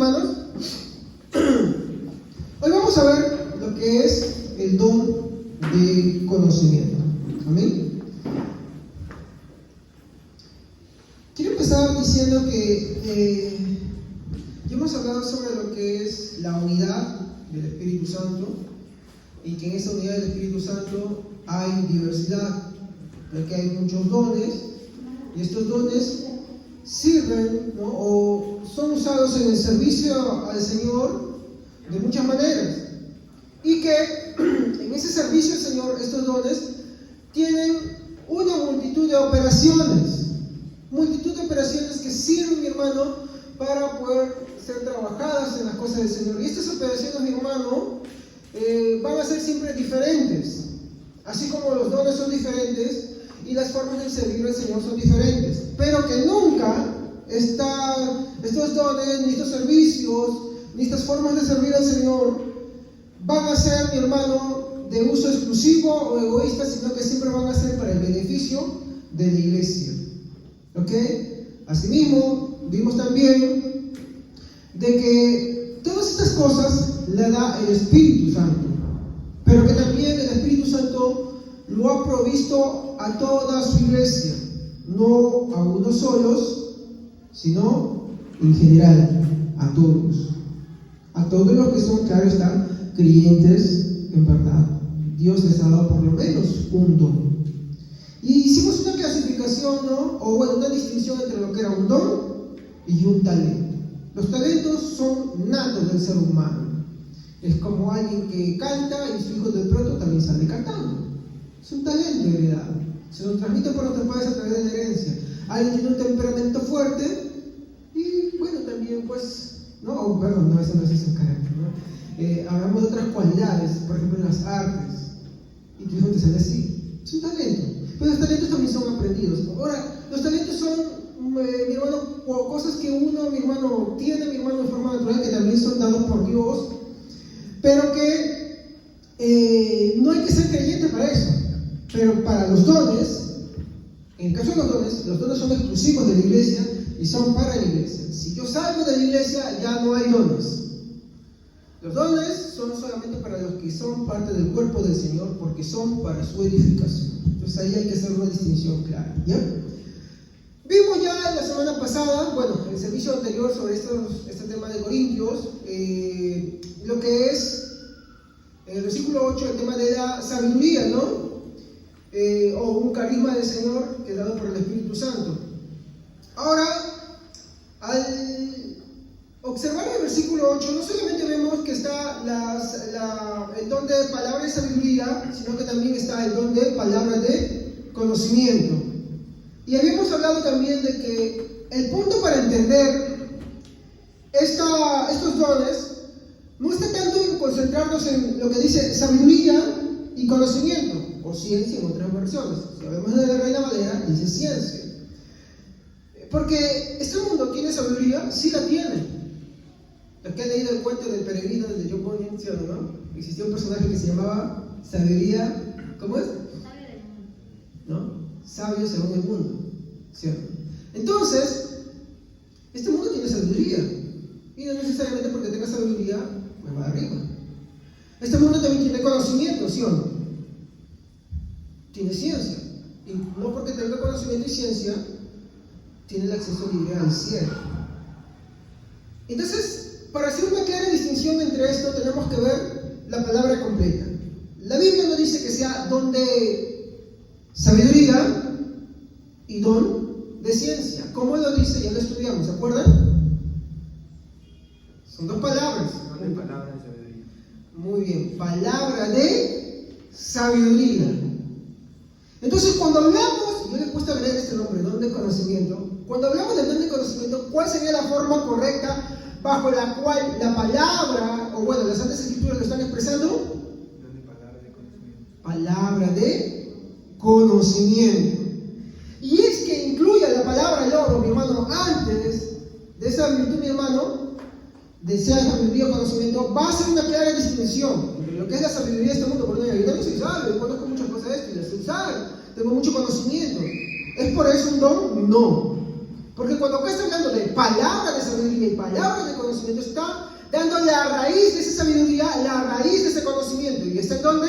hermanos? Hoy vamos a ver lo que es el don de conocimiento. Amén. Quiero empezar diciendo que ya hemos hablado sobre lo que es la unidad del Espíritu Santo y que en esa unidad del Espíritu Santo hay diversidad, porque hay muchos dones y estos dones sirven, ¿no?, o son usados en el servicio al Señor de muchas maneras, y que en ese servicio al Señor estos dones tienen una multitud de operaciones que sirven, mi hermano, para poder ser trabajadas en las cosas del Señor. Y estas operaciones, mi hermano, van a ser siempre diferentes, así como los dones son diferentes y las formas de servir al Señor son diferentes, pero que nunca estos dones, ni estos servicios, ni estas formas de servir al Señor van a ser, mi hermano, de uso exclusivo o egoísta, sino que siempre van a ser para el beneficio de la iglesia. ¿Ok? Asimismo, vimos también de que todas estas cosas las da el Espíritu Santo, pero que también el Espíritu Santo lo ha provisto a toda su iglesia, no a unos solos, sino en general, a todos los que son, claro están, creyentes en verdad. Dios les ha dado por lo menos un don. Y hicimos una clasificación, ¿no?, o bueno, una distinción entre lo que era un don y un talento. Los talentos son natos del ser humano. Es como alguien que canta y su hijo de pronto también sale cantando. Es un talento heredado. Se nos transmite por nuestros padres a través de la herencia. Alguien tiene un temperamento fuerte y bueno, también pues, no, perdón, no, eso no es ese carácter, ¿no? Hablamos de otras cualidades, por ejemplo en las artes, y tu hijo te sale así. Es un talento. Pero los talentos también son aprendidos. Ahora, los talentos son, mi hermano, cosas que uno, mi hermano, tiene, mi hermano, de forma natural, que también son dados por Dios, pero que no hay que ser creyente para eso. Pero para los dones, en el caso de los dones son exclusivos de la iglesia y son para la iglesia. Si yo salgo de la iglesia, ya no hay dones. Los dones son solamente para los que son parte del cuerpo del Señor, porque son para su edificación. Entonces ahí hay que hacer una distinción clara, ¿ya? Vimos ya la semana pasada, bueno, en el servicio anterior sobre este tema de Corintios, lo que es en el versículo 8, el tema de la sabiduría, ¿no? O un carisma del Señor que es dado por el Espíritu Santo. Ahora, al observar el versículo 8, no solamente vemos que está el don de palabra de sabiduría, sino que también está el don de palabra de conocimiento. Y habíamos hablado también de que el punto para entender estos dones no está tanto en concentrarnos en lo que dice sabiduría y conocimiento, o ciencia en otras versiones. Si hablamos de la Reina Valera, dice ciencia. Porque este mundo tiene sabiduría, sí la tiene. Los que han leído el cuento del peregrino de John Bunyan, ¿sí o no? Existía un personaje que se llamaba Sabiduría, ¿cómo es? Sabio del mundo. ¿No? Sabio según el mundo, ¿sí o no? Entonces, este mundo tiene sabiduría, y no necesariamente porque tenga sabiduría, pues va arriba. Este mundo también tiene conocimiento, ¿sí o no? Tiene ciencia, y no porque tenga conocimiento y ciencia, tiene el acceso libre al cielo. Entonces, para hacer una clara distinción entre esto, tenemos que ver la palabra completa. La Biblia no dice que sea don de sabiduría y don de ciencia. ¿Cómo lo dice? Ya lo estudiamos, ¿se acuerdan? Son dos palabras. Don de palabra de sabiduría. Muy bien, palabra de sabiduría. Entonces, cuando hablamos, yo le he puesto a leer este nombre, don de conocimiento. Cuando hablamos del don de conocimiento, ¿cuál sería la forma correcta bajo la cual la palabra, o bueno, las Santas Escrituras lo están expresando? Don de palabra de conocimiento. Palabra de conocimiento. Y es que incluya la palabra logro, mi hermano, antes de esa virtud, mi hermano, de esa sabiduría o conocimiento, va a ser una clara distinción entre lo que es la sabiduría de este mundo. Porque yo también soy sabio, yo conozco muchas cosas de esto y las sé usar, tengo mucho conocimiento. ¿Es por eso un don? No. Porque cuando acá está hablando de palabra de sabiduría y palabra de conocimiento, está dando la raíz de esa sabiduría, la raíz de ese conocimiento. ¿Y está en dónde?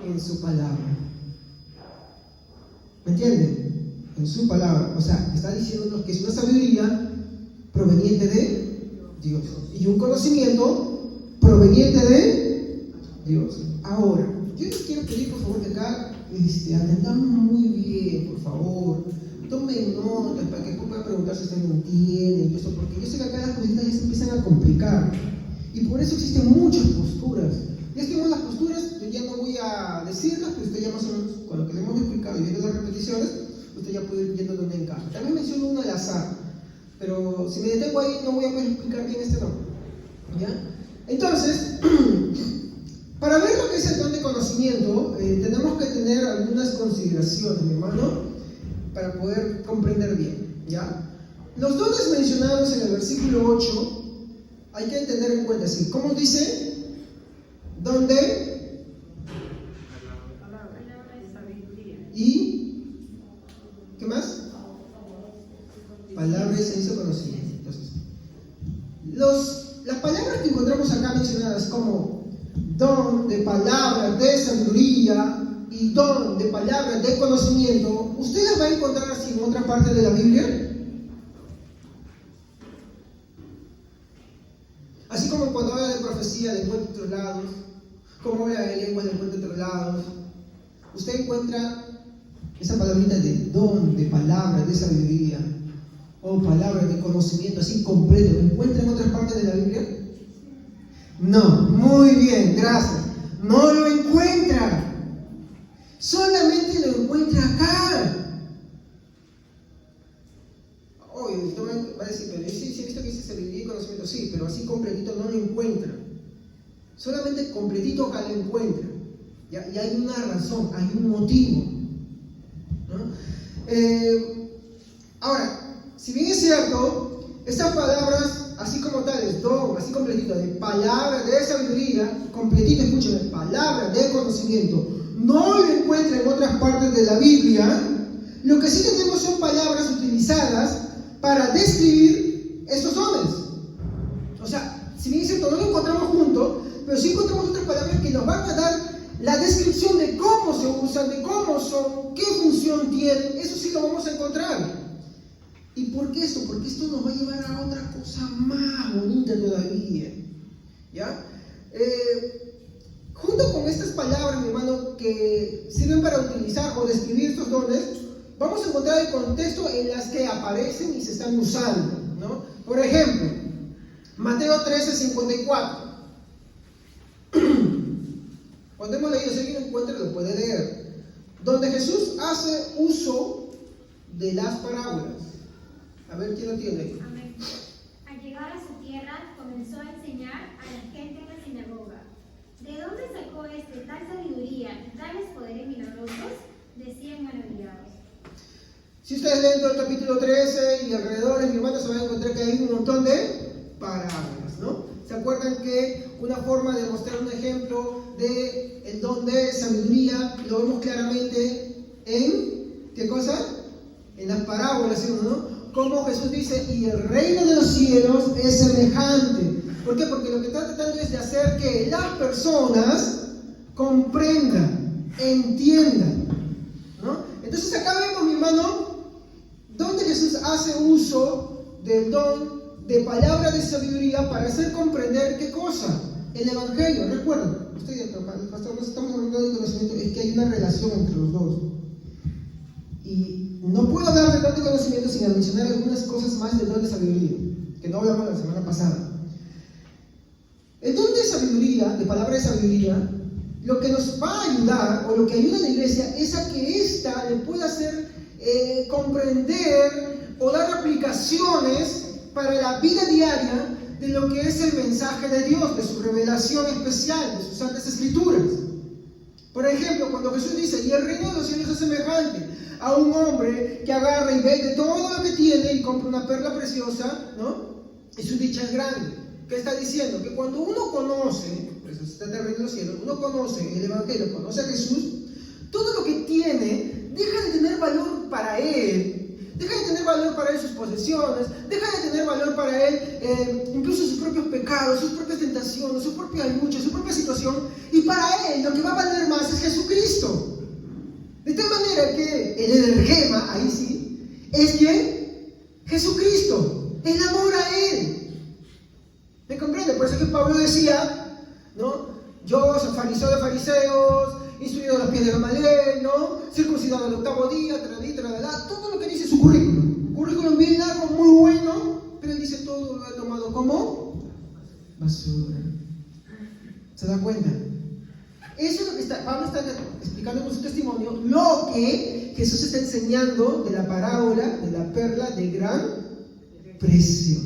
En su palabra. ¿Me entienden? En su palabra. O sea, está diciéndonos que es una sabiduría proveniente de Dios y un conocimiento proveniente de Dios. Ahora, yo les quiero pedir por favor que acá atendamos muy bien, por favor. Tomen notas para que puedan preguntar si ustedes no entienden y eso, porque yo sé que acá las cositas ya se empiezan a complicar. Y por eso existen muchas posturas. Ya tenemos las posturas, yo ya no voy a decirlas, pero usted ya más o menos, con lo que le hemos explicado y viendo las repeticiones, usted ya puede ir viendo dónde encaja. También menciono una al azar, pero si me detengo ahí no voy a poder explicar bien este nombre. ¿Ya? Entonces, para ver lo que es el don de conocimiento, tenemos que tener algunas consideraciones, mi hermano, para poder comprender bien, ¿ya? Los dones mencionados en el versículo 8 hay que tener en cuenta, ¿sí? ¿Cómo dice? Don de sabiduría. ¿Y qué más? Palabra, ciencia, conocimiento. Entonces, las palabras que encontramos acá mencionadas como don de palabra de sabiduría y don de palabra de conocimiento, ¿usted las va a encontrar así en otra parte de la Biblia? Así como cuando habla de profecía, le encuentra otros lados, como habla de lenguas, le encuentra otros lados. Usted encuentra esa palabrita de don, de palabra, de sabiduría, o palabra de conocimiento, así completo, ¿lo encuentra en otras partes de la Biblia? No, muy bien, gracias. No lo encuentra. Solamente lo encuentra acá. Oye, usted va a decir, pero yo sí he visto que dice sabiduría y conocimiento, sí, pero así completito no lo encuentra. Solamente completito acá lo encuentra. Y hay una razón, hay un motivo, ¿no? Ahora, si bien es cierto, estas palabras, así como tales, don, así completito, de palabra de sabiduría, completito, escúchame, palabra de conocimiento, no lo encuentra en otras partes de la Biblia. Lo que sí tenemos son palabras utilizadas para describir estos dones. O sea, si bien es cierto, no lo encontramos juntos, pero sí encontramos otras palabras que nos van a dar la descripción de cómo se usan, de cómo son, qué función tienen. Eso sí lo vamos a encontrar. ¿Y por qué esto? Porque esto nos va a llevar a otra cosa más bonita todavía. ¿Ya? Junto con estas palabras, mi hermano, que sirven para utilizar o describir estos dones, vamos a encontrar el contexto en las que aparecen y se están usando, ¿no? Por ejemplo, Mateo 13:54. Cuando hemos leído, si alguien lo encuentra, lo puede leer. Donde Jesús hace uso de las parábolas. A ver, ¿quién lo tiene ahí? Amén. Al llegar a su tierra, comenzó a enseñar a la gente en la sinagoga. ¿De dónde sacó tal sabiduría y tales poderes milagrosos? Decían maravillados. Si ustedes leen todo el capítulo 13 y alrededores, mi hermano, se van a encontrar que hay un montón de parábolas, ¿no? ¿Se acuerdan que una forma de mostrar un ejemplo de el don de sabiduría lo vemos claramente en, ¿qué cosa? En las parábolas, ¿sí, no? Como Jesús dice, y el reino de los cielos es semejante. ¿Por qué? Porque lo que está tratando es de hacer que las personas comprendan, entiendan, ¿no? Entonces acá vemos, mi hermano, donde Jesús hace uso del don de palabra de sabiduría para hacer comprender ¿qué cosa? El Evangelio. Recuerden, ustedes, pastor, no estamos hablando de conocimiento, es que hay una relación entre los dos. Y no puedo hablar del don de conocimiento sin mencionar algunas cosas más del don de sabiduría, que no hablamos la semana pasada. El don de sabiduría, de palabra de sabiduría, lo que nos va a ayudar, o lo que ayuda a la iglesia, es a que ésta le pueda hacer comprender o dar aplicaciones para la vida diaria de lo que es el mensaje de Dios, de su revelación especial, de sus santas escrituras. Por ejemplo, cuando Jesús dice, y el reino de los cielos es semejante a un hombre que agarra y vende todo lo que tiene y compra una perla preciosa, ¿no? Y su dicha es grande. ¿Qué está diciendo? Que cuando uno conoce, pues está en el reino de los cielos, uno conoce el Evangelio, conoce a Jesús, todo lo que tiene deja de tener valor para él, deja de tener valor para él sus posesiones, deja de tener valor para él incluso sus propios pecados, sus propias tentaciones, su propia lucha, su propia situación, y para él lo que va a valer más es Jesucristo. De tal manera que el energema, ahí sí, es ¿quién? Jesucristo, el amor a él. ¿Me comprende? Por eso es que Pablo decía, ¿no? Yo soy fariseo de fariseos, instruido a los pies de Gamaliel, ¿no? Circuncidado al 8º día, todo lo que dice su currículum. Un currículum bien largo, muy bueno, pero él dice todo lo he tomado como basura. ¿Se da cuenta? Eso es lo que Pablo está explicando con su testimonio, lo que Jesús está enseñando de la parábola de la perla de gran precio.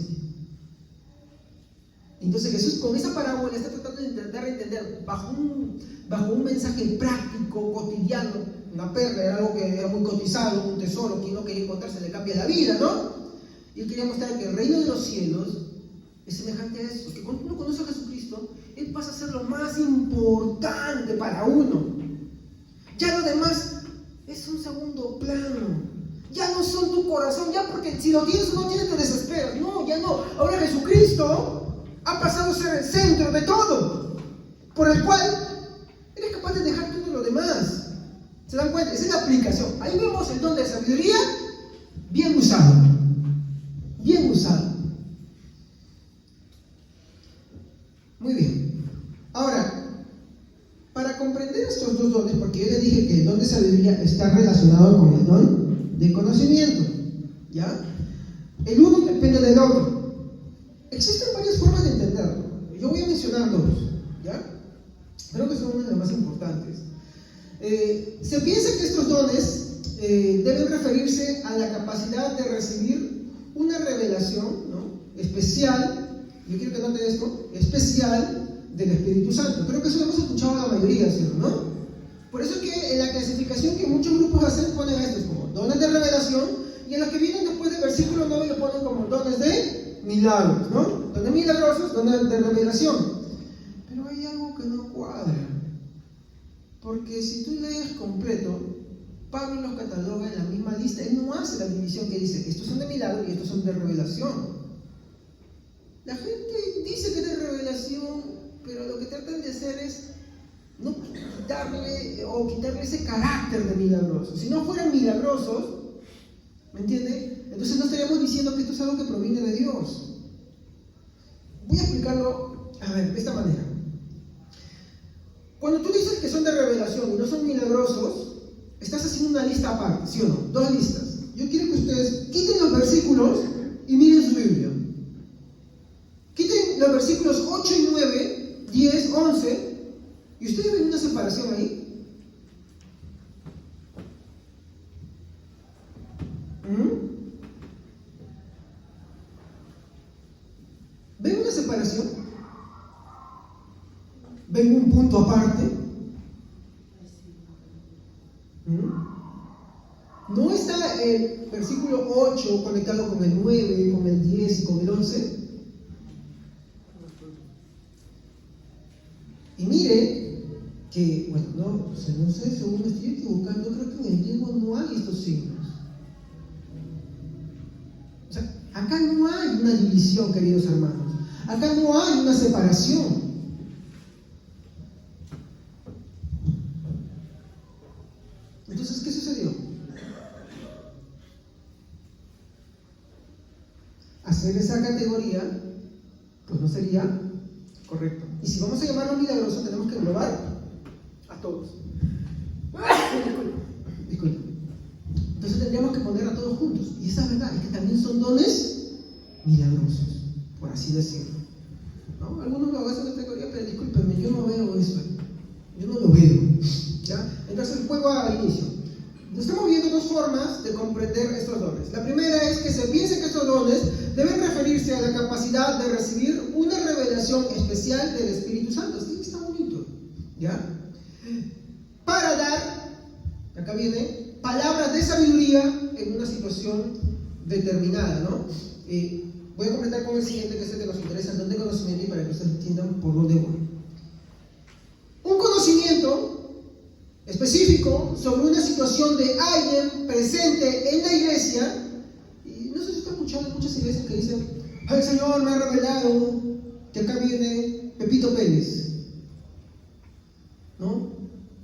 Entonces Jesús con esa parábola está tratando de intentar entender bajo un mensaje práctico, cotidiano. Una perla era algo que era muy cotizado, un tesoro, quien no quería encontrarse le cambia la vida, ¿no? Y él quería mostrar que el reino de los cielos es semejante a eso, que cuando uno conoce a Jesucristo, él pasa a ser lo más importante para uno. Ya lo demás es un segundo plano. Ya no son tu corazón, ya porque si lo tienes o no tienes te desesperas. No, ya no. Ahora Jesucristo ha pasado a ser el centro de todo, por el cual eres capaz de dejar todo lo demás. ¿Se dan cuenta? Esa es la aplicación. Ahí vemos el don de sabiduría bien usado. Bien usado. Muy bien. Ahora, para comprender estos dos dones, porque yo les dije que el don de sabiduría está relacionado con el don de conocimiento, ¿ya? El uno depende del otro. Existen varias formas de entenderlo. Yo voy a mencionar dos, ¿ya? Creo que son una de las más importantes. Se piensa que estos dones deben referirse a la capacidad de recibir una revelación, ¿no? Especial, yo quiero que noten esto, especial del Espíritu Santo. Creo que eso lo hemos escuchado a la mayoría, ¿cierto? ¿No? Por eso es que en la clasificación que muchos grupos hacen ponen estos como dones de revelación, y en los que vienen después del versículo 9 lo ponen como dones de milagros, ¿no? Dones milagrosos, dones de revelación. Pero hay algo que no cuadra. Porque si tú lees completo, Pablo los cataloga en la misma lista. Él no hace la división que dice que estos son de milagro y estos son de revelación. La gente dice que es de revelación, pero lo que tratan de hacer es no quitarle ese carácter de milagroso. Si no fueran milagrosos, ¿me entiende? Entonces no estaríamos diciendo que esto es algo que proviene de Dios. Voy a explicarlo, de esta manera. Cuando tú dices que son de revelación y no son milagrosos, estás haciendo una lista aparte, ¿sí o no? Dos listas. Yo quiero que ustedes quiten los versículos y miren su Biblia. Quiten los versículos 8 y 9, 10, 11, y ustedes ven una separación ahí. ¿Ven una separación? ¿Ven un punto aparte? ¿No está el versículo 8 conectado con el 9, con el 10 y con el 11? Y mire que, bueno, no sé, según me estoy equivocando, creo que en el griego no hay estos signos. O sea, acá no hay una división, queridos hermanos. Acá no hay una separación. Entonces, ¿qué sucedió? Hacer esa categoría, pues no sería correcto. Y si vamos a llamarlo milagroso, tenemos que englobar a todos. Disculpe. Entonces tendríamos que poner a todos juntos. Y esa verdad es que también son dones milagrosos, por así decirlo. ¿No? Algunos lo hacen en esta categoría, pero discúlpenme, yo no veo eso. Yo no lo veo. ¿Ya? Entonces, juego al inicio. Estamos viendo dos formas de comprender estos dones. La primera es que se piense que estos dones deben referirse a la capacidad de recibir una revelación especial del Espíritu Santo. Sí, está bonito, ¿ya? Para dar, acá viene, palabras de sabiduría en una situación determinada, ¿no? Voy a comentar con el siguiente, que es el que nos interesa, el don de conocimiento, y para que ustedes entiendan por dónde voy. Un conocimiento específico sobre una situación de alguien presente en la iglesia, y escuchado en muchas iglesias que dicen, el Señor me ha revelado que acá viene Pepito Pérez, ¿no?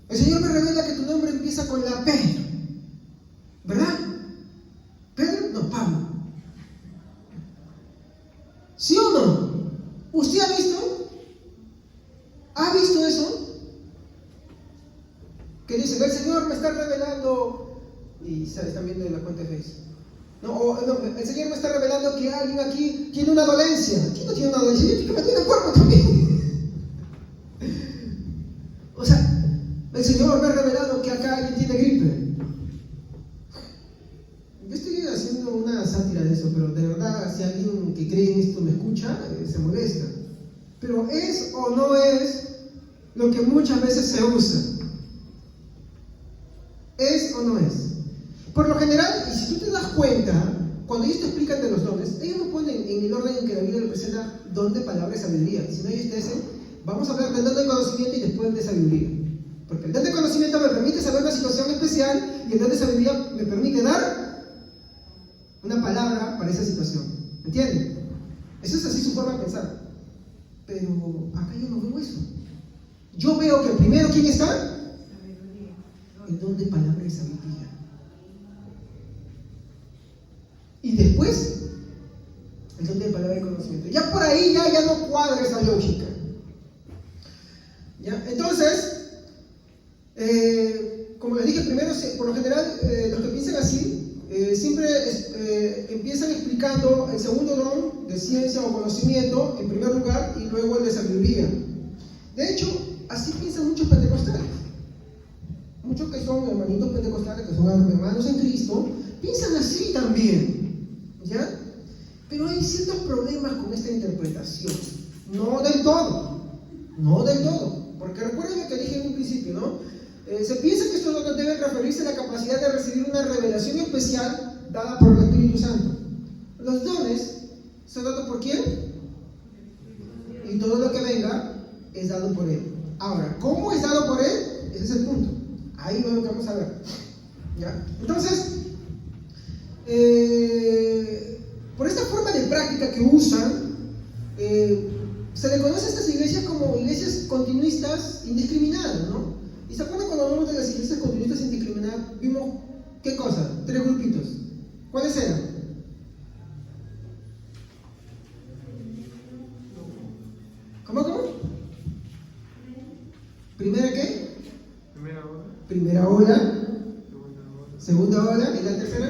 El Señor me revela que tu nombre empieza con la P, ¿verdad? ¿Pedro? No, Pablo. ¿Sí o no? ¿Usted ha visto? ¿Ha visto eso? Que dice, el Señor me está revelando, y están viendo en la cuenta de Facebook. No, el Señor me está revelando que alguien aquí tiene una dolencia. ¿Quién no tiene una dolencia? Yo me tiene el cuerpo también. O sea, el Señor me ha revelado que acá alguien tiene gripe. Yo estoy haciendo una sátira de eso, pero de verdad, si alguien que cree en esto me escucha, se molesta. Pero ¿es o no es lo que muchas veces se usa? ¿Es o no es? Por lo general, y si tú te das cuenta, cuando ellos te explican de los dones, ellos no ponen en el orden en que la Biblia le presenta don de palabra y sabiduría, sino ellos te dicen, vamos a hablar del don de conocimiento y después de sabiduría. Porque el don de conocimiento me permite saber una situación especial y el don de sabiduría me permite dar una palabra para esa situación. ¿Entienden? Eso es así su forma de pensar. Pero acá yo no veo eso. Yo veo que primero, ¿quién está? El don de palabra y sabiduría. Y después, el don de palabra y conocimiento. Ya por ahí ya no cuadra esa lógica. ¿Ya? Entonces, como les dije primero, por lo general, los que piensan así, siempre empiezan explicando el segundo don de ciencia o conocimiento en primer lugar y luego el de sabiduría. De hecho, así piensan muchos pentecostales. Muchos que son hermanitos pentecostales, que son hermanos en Cristo, piensan así también. ¿Ya? Pero hay ciertos problemas con esta interpretación. No del todo. No del todo. Porque recuerden lo que dije en un principio, ¿no? Se piensa que estos dones deben referirse a la capacidad de recibir una revelación especial dada por el Espíritu Santo. Los dones son dados por ¿quién? Y todo lo que venga es dado por Él. Ahora, ¿cómo es dado por Él? Ese es el punto. Ahí es lo que vamos a ver. ¿Ya? Entonces, por esta forma de práctica que usan, se le conoce a estas iglesias como iglesias continuistas indiscriminadas, ¿no? ¿Y se acuerdan cuando hablamos de las iglesias continuistas indiscriminadas? Vimos, ¿qué cosa? 3 grupitos. ¿Cuáles eran? ¿Cómo? ¿Primera qué? Primera ola. Primera ola. Segunda ola. Segunda ola. ¿Y la tercera?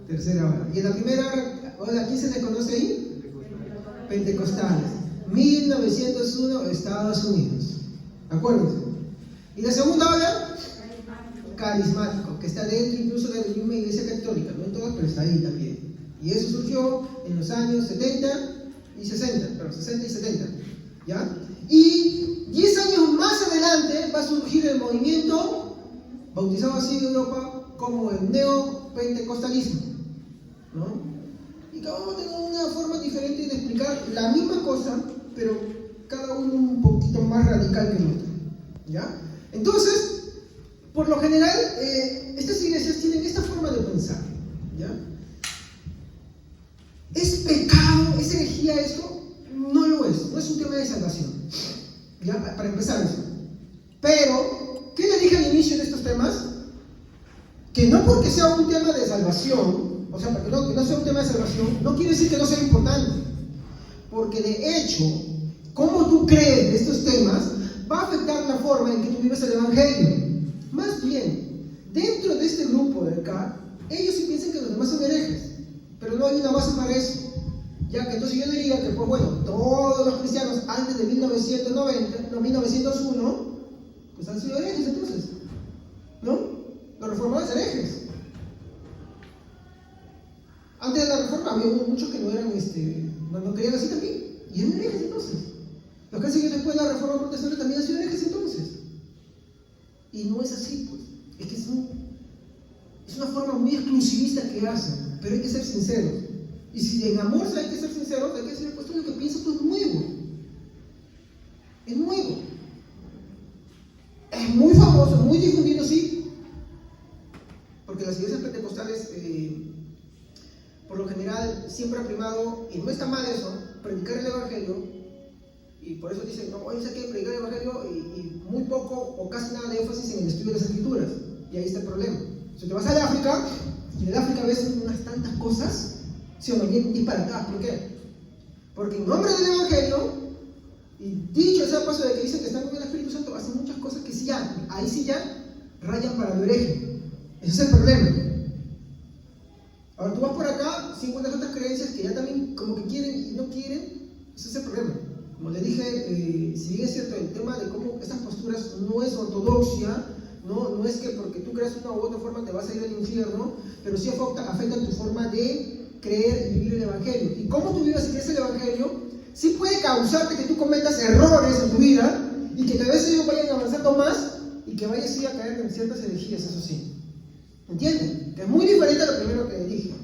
Tercera ola. ¿Y en la primera ola quién se le conoce ahí? Pentecostales. 1901, Estados Unidos. Acuérdense. ¿Y la segunda ola? Carismático, que está dentro incluso de la misma iglesia católica, no en todas, pero está ahí también. Y eso surgió en los años 70 y 60, perdón, 60 y 70. ¿Ya? Y 10 años más adelante va a surgir el movimiento, bautizado así en Europa, como el neopentecostalismo, ¿no? Y cada uno tiene una forma diferente de explicar la misma cosa, pero cada uno un poquito más radical que el otro. ¿Ya? Entonces, por lo general, estas iglesias tienen esta forma de pensar. ¿Ya? ¿Es pecado? ¿Es herejía esto? No lo es. No es un tema de salvación. ¿Ya? Para empezar eso. Pero, ¿qué le dije al inicio de estos temas? Que no porque sea un tema de salvación, o sea, que no sea un tema de salvación, no quiere decir que no sea importante. Porque de hecho, cómo tú crees de estos temas va a afectar la forma en que tú vives el Evangelio. Más bien, dentro de este grupo del CAR, ellos sí piensan que los demás son herejes, pero no hay una base para eso. Ya que entonces yo diría que, pues bueno, todos los cristianos antes de 1901, pues han sido herejes entonces, ¿no? Los reformadores herejes. Antes de la reforma había muchos que no eran, no creían así también, y eran herejes entonces. Los que han seguido después de la reforma protestante también han sido herejes entonces. Y no es así, pues. Es que es una forma muy exclusivista que hacen, pero hay que ser sinceros. Y si en amor hay que ser sinceros, hay que decir, pues tú lo que piensas tú es nuevo. Es nuevo. Es muy famoso, muy difundido, sí. Porque las iglesias pentecostales, por lo Evangelio, y por eso dicen, no, hoy hay que predicar el Evangelio y muy poco o casi nada de énfasis en el estudio de las Escrituras. Y ahí está el problema. Si te vas al África, y en el África ves unas tantas cosas, ¿sí o no? Bien disparatadas. ¿Por qué? Porque en nombre del Evangelio, y dicho ese paso de que dicen que están con el Espíritu Santo, hacen muchas cosas que sí ya, ahí sí ya, rayan para lo hereje. Ese es el problema. Ahora tú vas por acá, si encuentras otras creencias que ya también como que quieren y no quieren, ese es el problema. Como le dije, si bien es cierto, el tema de cómo estas posturas no es ortodoxia, no es que porque tú creas una u otra forma te vas a ir al infierno, pero sí afecta tu forma de creer y vivir el Evangelio. Y cómo tú vivas y crees el Evangelio, sí puede causarte que tú cometas errores en tu vida y que tal vez ellos vayan avanzando más y que vayas a caer en ciertas herejías, eso sí. ¿Entienden? Que es muy diferente a lo primero que dije.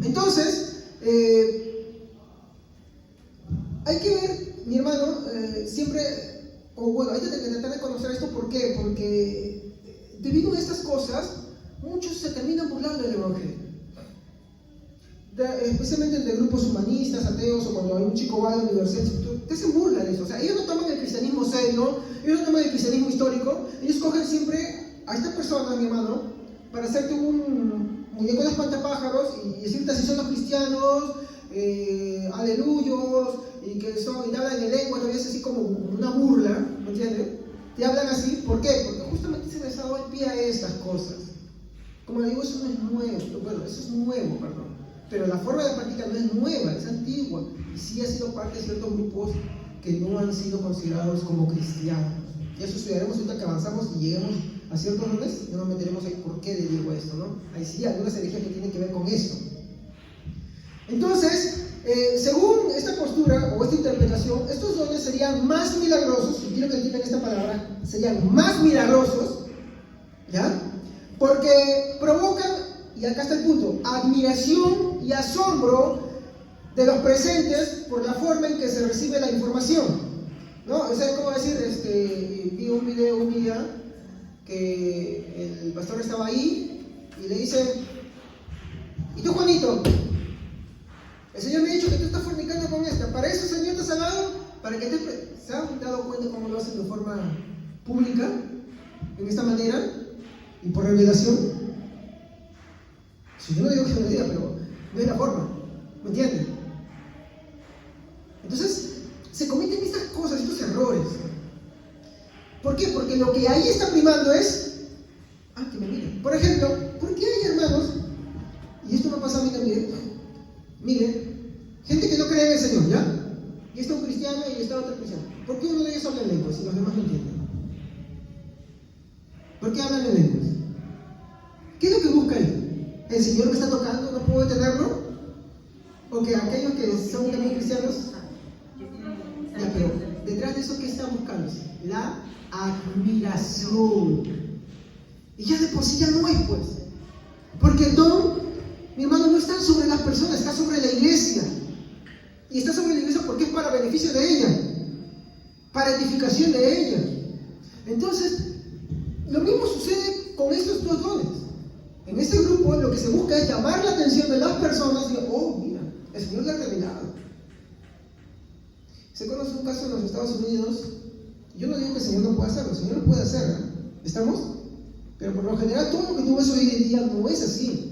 Entonces, hay que ver, mi hermano, siempre, o bueno, hay que tratar de conocer esto. ¿Por qué? Porque debido a estas cosas, muchos se terminan burlando del Evangelio. Especialmente entre grupos humanistas, ateos, o cuando un chico va a la universidad, te hacen burla de eso. O sea, ellos no toman el cristianismo serio, ellos no toman el cristianismo histórico, ellos cogen siempre a esta persona, mi hermano, para hacerte un muñeco de espantapájaros y decirte así son los cristianos, aleluyos, y que son, y te hablan en lengua, todavía es así como una burla, ¿me entiendes? Te hablan así, ¿por qué? Porque justamente se les ha dado el pie a estas cosas. Como digo, eso no es nuevo, bueno, eso es nuevo, perdón. Pero la forma de práctica no es nueva, es antigua. Y sí ha sido parte de ciertos grupos que no han sido considerados como cristianos. Y eso estudiaremos ahorita que avanzamos y lleguemos a ciertos roles, no nos meteremos ahí por qué le digo esto, ¿no? Ahí sí hay algunas herejías que tienen que ver con eso. Entonces, según esta postura o esta interpretación, estos dones serían más milagrosos, y quiero que entiendan esta palabra, serían más milagrosos, ¿ya? Porque provocan, y acá está el punto, admiración y asombro de los presentes por la forma en que se recibe la información, ¿no? O sea, es como decir, vi un video un día que el pastor estaba ahí y le dice, ¿y tú, Juanito? El Señor me ha dicho que tú estás fornicando con esta. Para eso el Señor te ha salvado, para que ¿se han dado cuenta cómo lo hacen de forma pública, en esta manera, y por revelación? Si yo no digo que no lo diga, pero no es la forma, ¿me entienden? Entonces, se cometen estas cosas, estos errores. ¿Por qué? Porque lo que ahí está primando es, que me miren. Por ejemplo, ¿por qué hay hermanos, y esto no pasa a mí también, miren, gente que no cree en el Señor, ¿ya? Y está un cristiano y está otro cristiano. ¿Por qué uno de ellos habla en lenguas y los demás no entienden? ¿Por qué hablan en lenguas? ¿Qué es lo que busca él? ¿El Señor me está tocando? ¿No puedo detenerlo? ¿O que aquellos que son también cristianos? Ya, pero detrás de eso, ¿qué está buscando? La admiración. Y ya de por sí ya no es, pues. Porque el don, mi hermano, no está sobre las personas, está sobre la iglesia. Y está sobre la iglesia porque es para beneficio de ella, para edificación de ella. Entonces, lo mismo sucede con estos dos dones. En este grupo lo que se busca es llamar la atención de las personas y, oh, mira, el Señor le ha revelado. Se conoce un caso en los Estados Unidos. Yo no digo que el Señor no pueda hacerlo, el Señor lo puede hacer, ¿eh? ¿Estamos? Pero por lo general todo lo que tú ves hoy en día no es así.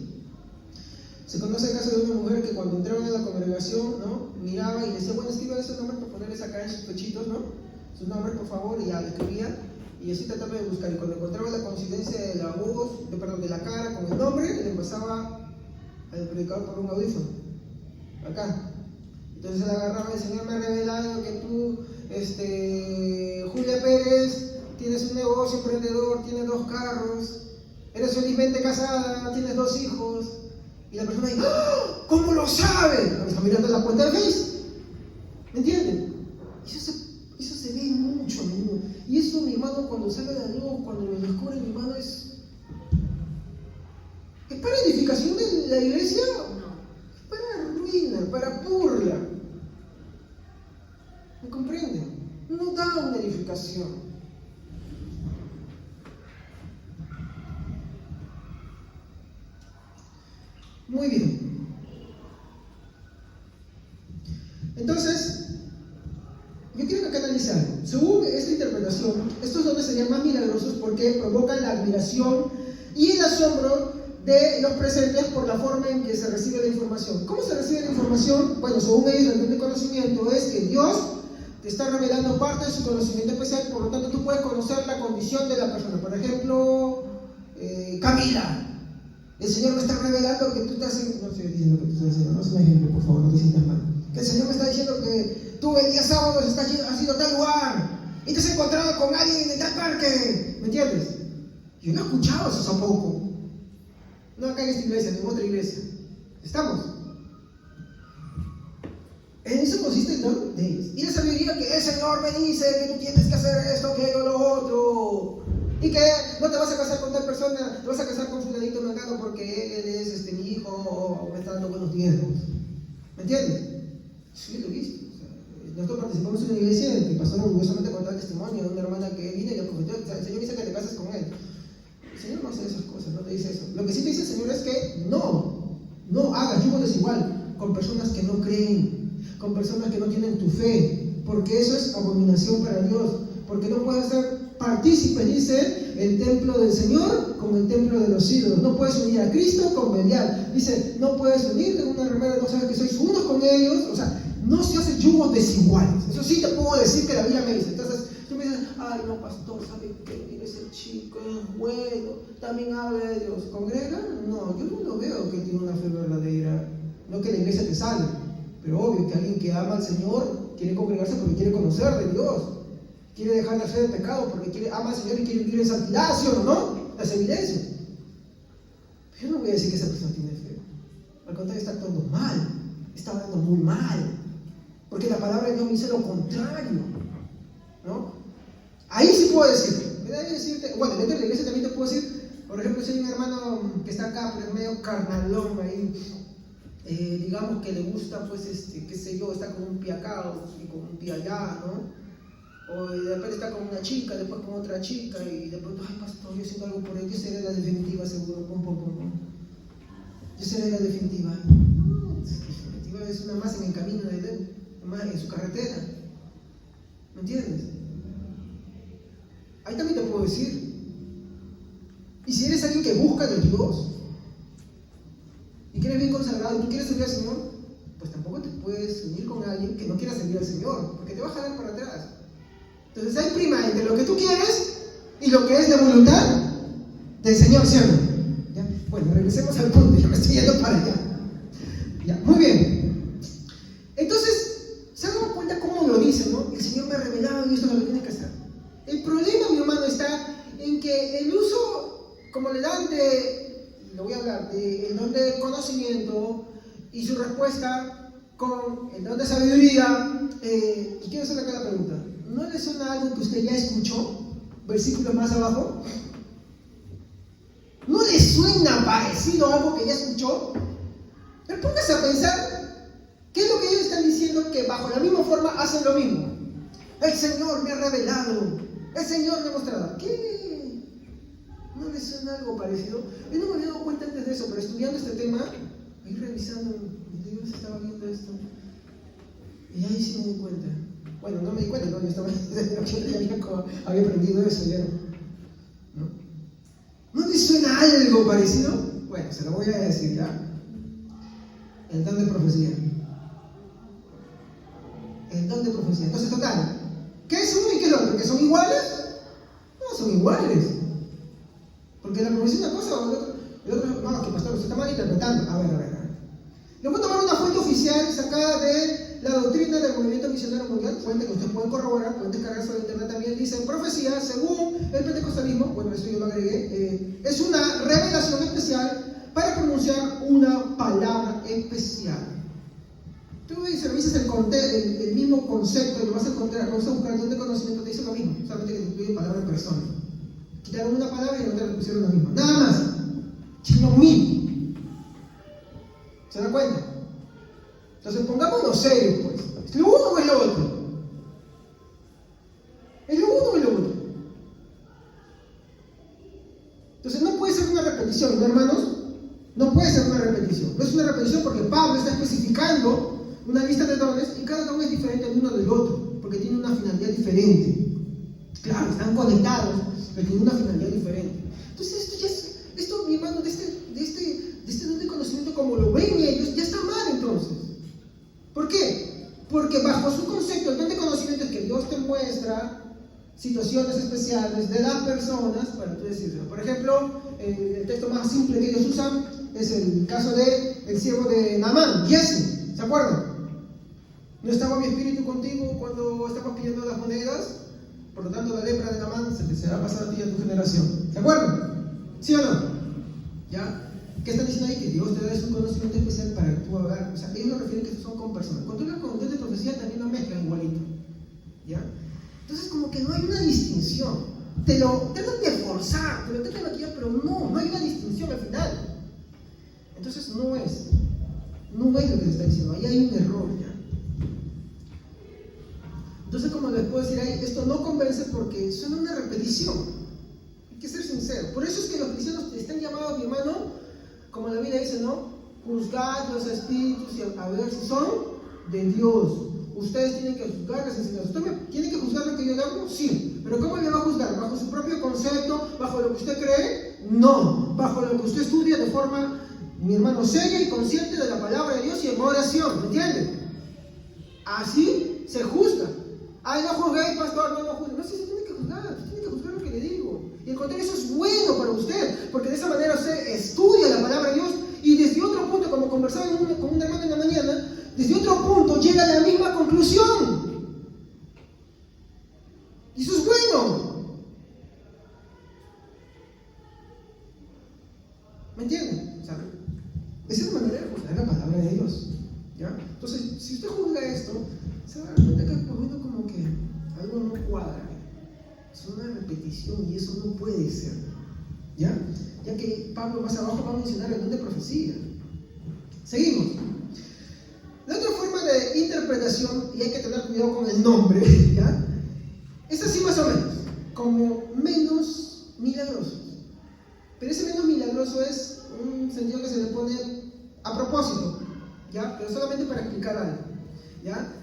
Se conoce el caso de una mujer que cuando entraban a la congregación, ¿no?, miraba y decía, bueno, escriban esos nombres para ponerles acá en sus pechitos, ¿no? Sus nombres, por favor, y ya le escribía. Y así trataba de buscar, y cuando encontraba la coincidencia de la voz, de la cara con el nombre, le empezaba a predicar por un audífono, acá. Entonces él agarraba, el Señor me ha revelado que tú, Julia Pérez, tienes un negocio emprendedor, tienes 2 carros, eres felizmente casada, tienes 2 hijos. Y la persona dice, ¡oh! ¿Cómo lo sabe? Está mirando la cuenta de Facebook. ¿Me entienden? Eso se ve mucho a menudo. Y eso, mi hermano, cuando sale de la luz, cuando lo descubre, mi hermano, ¿es para edificación de la iglesia? No. Es para ruina, para burla. ¿Me comprenden? No da una edificación. Muy bien. Entonces, yo quiero que analice algo. Según esta interpretación, estos dones serían más milagrosos porque provocan la admiración y el asombro de los presentes por la forma en que se recibe la información. ¿Cómo se recibe la información? Bueno, según ellos, el don de conocimiento es que Dios te está revelando parte de su conocimiento especial, por lo tanto tú puedes conocer la condición de la persona. Por ejemplo, Camila, el Señor me está revelando que tú estás en... No estoy diciendo que tú estás haciendo, no es un ejemplo, por favor, no te sientas mal. Que el Señor me está diciendo que tú el día sábado has ido a tal lugar y te has encontrado con alguien en tal parque, ¿me entiendes? Yo no he escuchado eso hace poco. No acá en esta iglesia, ni en otra iglesia. ¿Estamos? En eso consiste el don de ellos. Y la sabiduría que el Señor me dice que tú tienes que hacer esto, aquello, lo otro. Y que no te vas a casar con tal persona, te vas a casar con fulanito mangano porque él es mi hijo o me está dando buenos diezmos. ¿Me entiendes? Sí, lo he visto. O sea, nosotros participamos en una iglesia en que pasaron orgullosamente con tal testimonio de una hermana que vino y le comentó, el Señor dice que te cases con él. El Señor no hace esas cosas, no te dice eso. Lo que sí te dice el Señor es que no hagas yugo desigual con personas que no creen, con personas que no tienen tu fe, porque eso es abominación para Dios, porque no puedes ser partícipe, dice, el templo del Señor con el templo de los ídolos. No puedes unir a Cristo con Belial. Dice, no puedes unirte con una remera, no sabes que sois unos con ellos. O sea, no se hacen yugos desiguales. Eso sí te puedo decir que la Biblia me dice. Entonces, tú me dices, ay, no, pastor, ¿sabe qué? Mire, ese chico es bueno, también habla de Dios. ¿Congrega? No, yo no lo veo que tiene una fe verdadera. No que la iglesia te salve, pero obvio que alguien que ama al Señor quiere congregarse porque quiere conocer de Dios. Quiere dejar de hacer el pecado porque ama al Señor y quiere vivir en santidad, ¿sí o no? Las evidencias. Yo no voy a decir que esa persona tiene fe. Al contrario, está actuando mal. Está hablando muy mal. Porque la palabra de Dios me dice lo contrario. ¿No? Ahí sí puedo decirte. Bueno, dentro de la iglesia también te puedo decir, por ejemplo, si hay un hermano que está acá, pero es medio carnalón ahí. Digamos que le gusta, pues, qué sé yo, está con un pie acá y con un pie allá, ¿no? O de repente está con una chica, después con otra chica, y de pronto, ay, pastor, yo siento algo por él, yo seré la definitiva, seguro, yo seré la definitiva. No, la definitiva es una más en el camino de él, más en su carretera. ¿Me entiendes? Ahí también te puedo decir. Y si eres alguien que busca de Dios, y que eres bien consagrado, y tú quieres servir al Señor, pues tampoco te puedes unir con alguien que no quiera servir al Señor, porque te va a jalar para atrás. Entonces hay prima entre lo que tú quieres y lo que es la voluntad del Señor, ¿sí o no? ¿Ya? Bueno, regresemos al punto, ya me estoy yendo para allá. Ya, muy bien. Entonces, ¿se han dado cuenta cómo lo dice, no? El Señor me ha revelado y esto es lo que tienes que hacer. El problema, mi hermano, está en que el uso, como le dan lo voy a hablar, el don de conocimiento y su respuesta con el don de sabiduría, y quiero hacerle acá la pregunta. ¿No le suena algo que usted ya escuchó? Versículo más abajo. ¿No le suena parecido a algo que ya escuchó? Pero póngase a pensar, ¿qué es lo que ellos están diciendo? Que bajo la misma forma hacen lo mismo. El Señor me ha revelado, el Señor me ha mostrado. ¿Qué? ¿No le suena algo parecido? Yo no me había dado cuenta antes de eso, pero estudiando este tema, ahí revisando, Dios estaba viendo esto, y ahí sí me di cuenta. Bueno, no me di cuenta, no, yo estaba había aprendido eso ya. ¿No le suena algo parecido? Bueno, se lo voy a decir ya. El don de profecía. El don de profecía. Entonces, total, ¿qué es uno y qué es el otro? ¿Que son iguales? No, son iguales. Porque la profecía es una cosa o el otro no, que pastor, usted está mal interpretando. A ver. Le voy a tomar una fuente oficial sacada de la doctrina del movimiento misionero mundial, fuente que ustedes pueden corroborar, pueden descargarse de internet también. Dice, profecía, según el pentecostalismo, bueno, eso yo lo agregué, es una revelación especial para pronunciar una palabra especial. Tú revisas el mismo concepto y lo vas a encontrar, vas a buscar el don de conocimiento, te dice lo mismo, solamente que te incluye palabra en persona. Quitaron una palabra y no te pusieron la misma. Nada más, sino mismo. ¿Se dan cuenta? Entonces pongámonos serios, pues. ¿Es lo uno o es lo otro? ¿Es lo uno o es lo otro? Entonces no puede ser una repetición, ¿no, hermanos? No puede ser una repetición. No es una repetición porque Pablo está especificando una lista de dones y cada don es diferente el uno del otro, porque tiene una finalidad diferente. Claro, están conectados, pero tienen una finalidad diferente. Entonces esto mi hermano, de este don de conocimiento, como lo ven ellos, ya está mal entonces. ¿Por qué? Porque bajo su concepto, el don de conocimiento es que Dios te muestra situaciones especiales de las personas para tú decirlo. Por ejemplo, el texto más simple que ellos usan es el caso del siervo de Naamán, Giesi, ¿se acuerdan? ¿No estaba mi espíritu contigo cuando estabas pidiendo las monedas? Por lo tanto, la lepra de Naamán se te será pasar a ti y a tu generación. ¿Se acuerdan? ¿Sí o no? ¿Ya? ¿Qué están diciendo ahí? Que Dios te da un conocimiento especial para que tú hagas. O sea, ellos no refieren que estos son con personas. Cuando hablan con Dios de profecía también lo mezclan igualito. ¿Ya? Entonces, como que no hay una distinción. Te lo tratan de forzar, te lo tratan de maquillar, pero no hay una distinción al final. Entonces, no es lo que se está diciendo. Ahí hay un error ya. Entonces, como les puedo decir ahí, esto no convence porque suena una repetición. Hay que ser sincero. Por eso es que los cristianos están llamados, mi hermano, como la Biblia dice, ¿no? Juzgad los espíritus y a ver si son de Dios. Ustedes tienen que juzgar las enseñanzas. ¿Usted tiene que juzgar lo que yo hago? Sí. ¿Pero cómo le va a juzgar? ¿Bajo su propio concepto? ¿Bajo lo que usted cree? No. Bajo lo que usted estudia de forma, mi hermano, seria y consciente de la palabra de Dios y en oración. ¿Me entiende? Así se juzga. Ay, no juzguéis, pastor, no juzguéis. No, sí, se tiene que juzgar lo que le digo. Y al contrario, eso es bueno para usted, porque de esa manera usted estudia la palabra de Dios y desde otro punto, como conversaba con un hermano en la mañana, desde otro punto llega a la misma conclusión. Y eso es bueno. ¿Me entienden? O sea, esa es la manera de juzgar la palabra de Dios. ¿Ya? Entonces, si usted juzga esto, se va a dar cuenta que por menos como que algo no cuadra. Es una repetición y eso no puede ser. ¿Ya? Ya que Pablo más abajo va a mencionar el don de profecía. Seguimos. La otra forma de interpretación, y hay que tener cuidado con el nombre, ¿ya? Es así más o menos, como menos milagroso. Pero ese menos milagroso es un sentido que se le pone a propósito, ¿ya? Pero solamente para explicar algo, ¿ya?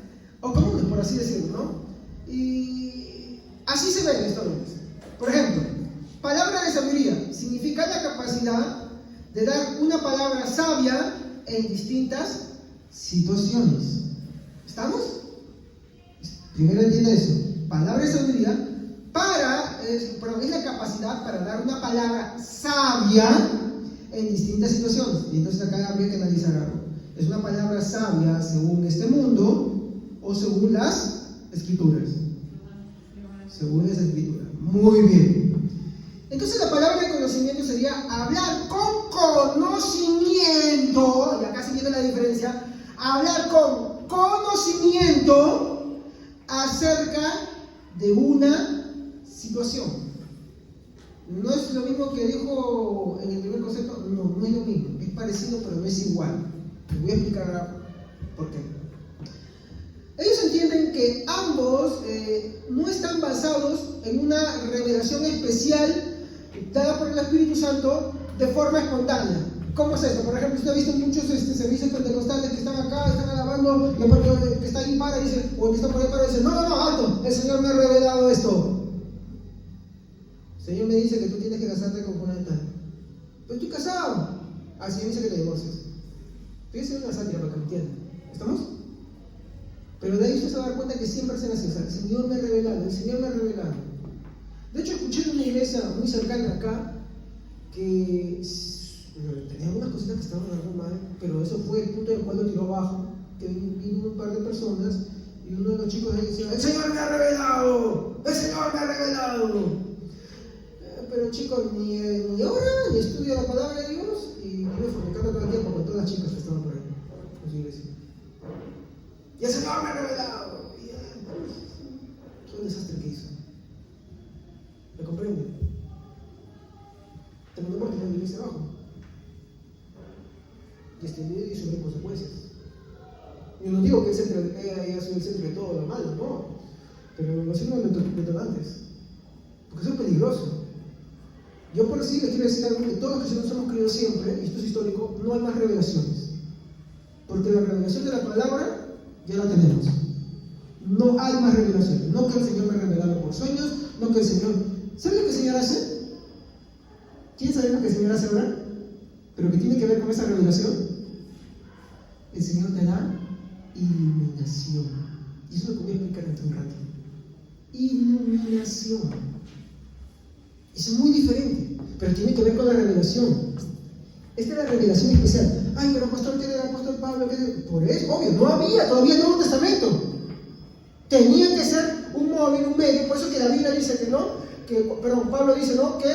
O comunes, por así decirlo, ¿no? Y así se ven estos dones. Por ejemplo, palabra de sabiduría significa la capacidad de dar una palabra sabia en distintas situaciones. ¿Estamos? Primero entienda eso. Palabra de sabiduría es la capacidad para dar una palabra sabia en distintas situaciones. Y entonces acá habría que analizar algo. ¿Es una palabra sabia según este mundo o según las escrituras? Según las escrituras. Muy bien. Entonces la palabra de conocimiento sería hablar con conocimiento, y acá se viene la diferencia, hablar con conocimiento acerca de una situación. No es lo mismo que dijo en el primer concepto, no es lo mismo, es parecido pero no es igual. Les voy a explicar ahora por qué. Ellos entienden que ambos no están basados en una revelación especial dada por el Espíritu Santo de forma espontánea. ¿Cómo es esto? Por ejemplo, usted ha visto muchos servicios pentecostales que están acá, están alabando, y el que está ahí para y dice, o el que está por ahí para y dice, no, alto, el Señor me ha revelado esto. El Señor me dice que tú tienes que casarte con una de tal. Pero estoy casado. El Señor dice que te divorcies. Fíjense en una sátira para que me entiendan. ¿Estamos? Pero de ahí usted se va a dar cuenta que siempre hacen así. O sea, el Señor me ha revelado, el Señor me ha revelado. De hecho, escuché en una iglesia muy cercana acá que tenía algunas cositas que estaban algo mal, pero eso fue el punto en el cual lo tiró abajo. Que vino un par de personas y uno de los chicos de ahí decía: ¡El Señor me ha revelado! ¡El Señor me ha revelado! Pero el chico ni ora, ni estudia la palabra de Dios y vive fornicando todo el tiempo con todas las chicas que estaban por ahí en su iglesia. ¡Y el Señor me ha revelado! Qué un desastre que hizo. ¿Me comprende? Terminó por tener la iglesia abajo. Y y sobre consecuencias. Yo no digo que haya sido el centro de todo lo malo, no. Pero no son unos detonantes. Porque eso es peligroso. Yo por así les quiero decir algo que todos los cristianos hemos creído siempre, y esto es histórico, no hay más revelaciones. Porque la revelación de la palabra Ya lo tenemos. No hay más revelaciones. No que el Señor me revelado por sueños, no que el Señor... ¿Sabe lo que el Señor hace? ¿Quién sabe lo que el Señor hace ahora? Pero que tiene que ver con esa revelación. El Señor te da iluminación. Y eso es lo que voy a explicar dentro de un rato. Iluminación. Eso es muy diferente, pero tiene que ver con la revelación. Esta es la revelación especial. Ay, pero pastor, ¿qué era el apóstol Pablo? Por eso, obvio, no había todavía el Nuevo Testamento. Tenía que ser un móvil, un medio, por eso que la Biblia dice que no, perdón, Pablo dice, ¿no?, que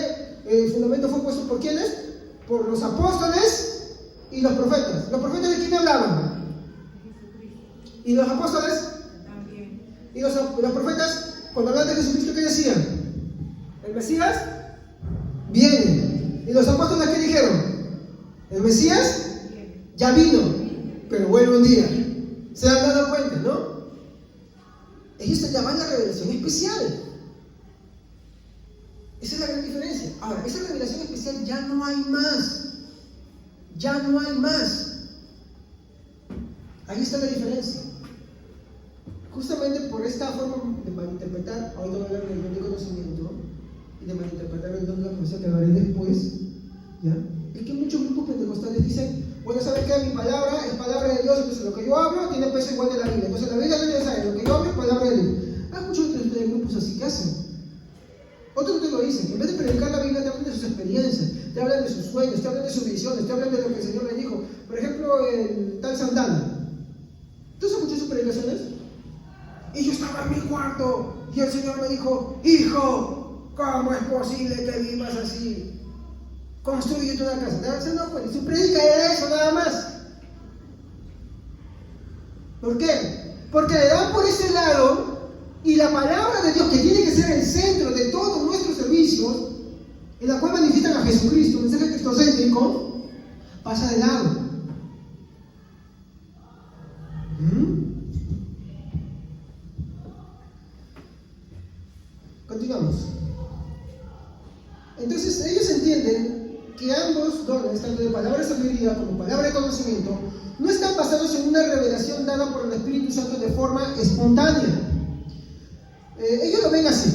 el fundamento fue puesto por ¿quiénes? Por los apóstoles y los profetas. ¿Los profetas de quién hablaban? ¿Y los apóstoles? También. ¿Y los profetas, cuando hablaban de Jesucristo, qué decían? ¿El Mesías? Viene. ¿Y los apóstoles qué dijeron? El Mesías ya vino, pero vuelve un día. ¿Se han dado cuenta, no? Ellos se llaman la revelación especial. Esa es la gran diferencia. Ahora, esa revelación especial ya no hay más. Ya no hay más. Ahí está la diferencia. Justamente por esta forma de malinterpretar, ahorita voy a hablar del don de conocimiento, y de malinterpretar el don de la profecía que hablaré después, ¿ya? Es que muchos grupos pentecostales dicen, bueno, ¿sabes qué? Mi palabra es palabra de Dios, entonces lo que yo hablo tiene peso igual de la Biblia. Entonces la Biblia no es necesaria, lo que yo hablo es palabra de Dios. Hay muchos de ustedes grupos así que hacen. Otros te lo dicen, en vez de predicar la Biblia te hablan de sus experiencias, te hablan de sus sueños, te hablan de sus visiones, te hablan de lo que el Señor le dijo. Por ejemplo, el tal Santana. ¿Tú escuchas sus predicaciones? Y yo estaba en mi cuarto y el Señor me dijo, hijo, ¿cómo es posible que vivas así? Construye tu una casa. ¿Te das cuenta? Su predica era eso, nada más. ¿Por qué? Porque le dan por ese lado y la palabra de Dios, que tiene que ser el centro de todos nuestros servicios, en la cual manifiestan a Jesucristo, un mensaje cristocéntrico, pasa de lado. Continuamos. Entonces ellos entienden que ambos dones, tanto de palabra de sabiduría como palabra de conocimiento, no están basados en una revelación dada por el Espíritu Santo de forma espontánea. Ellos lo ven así.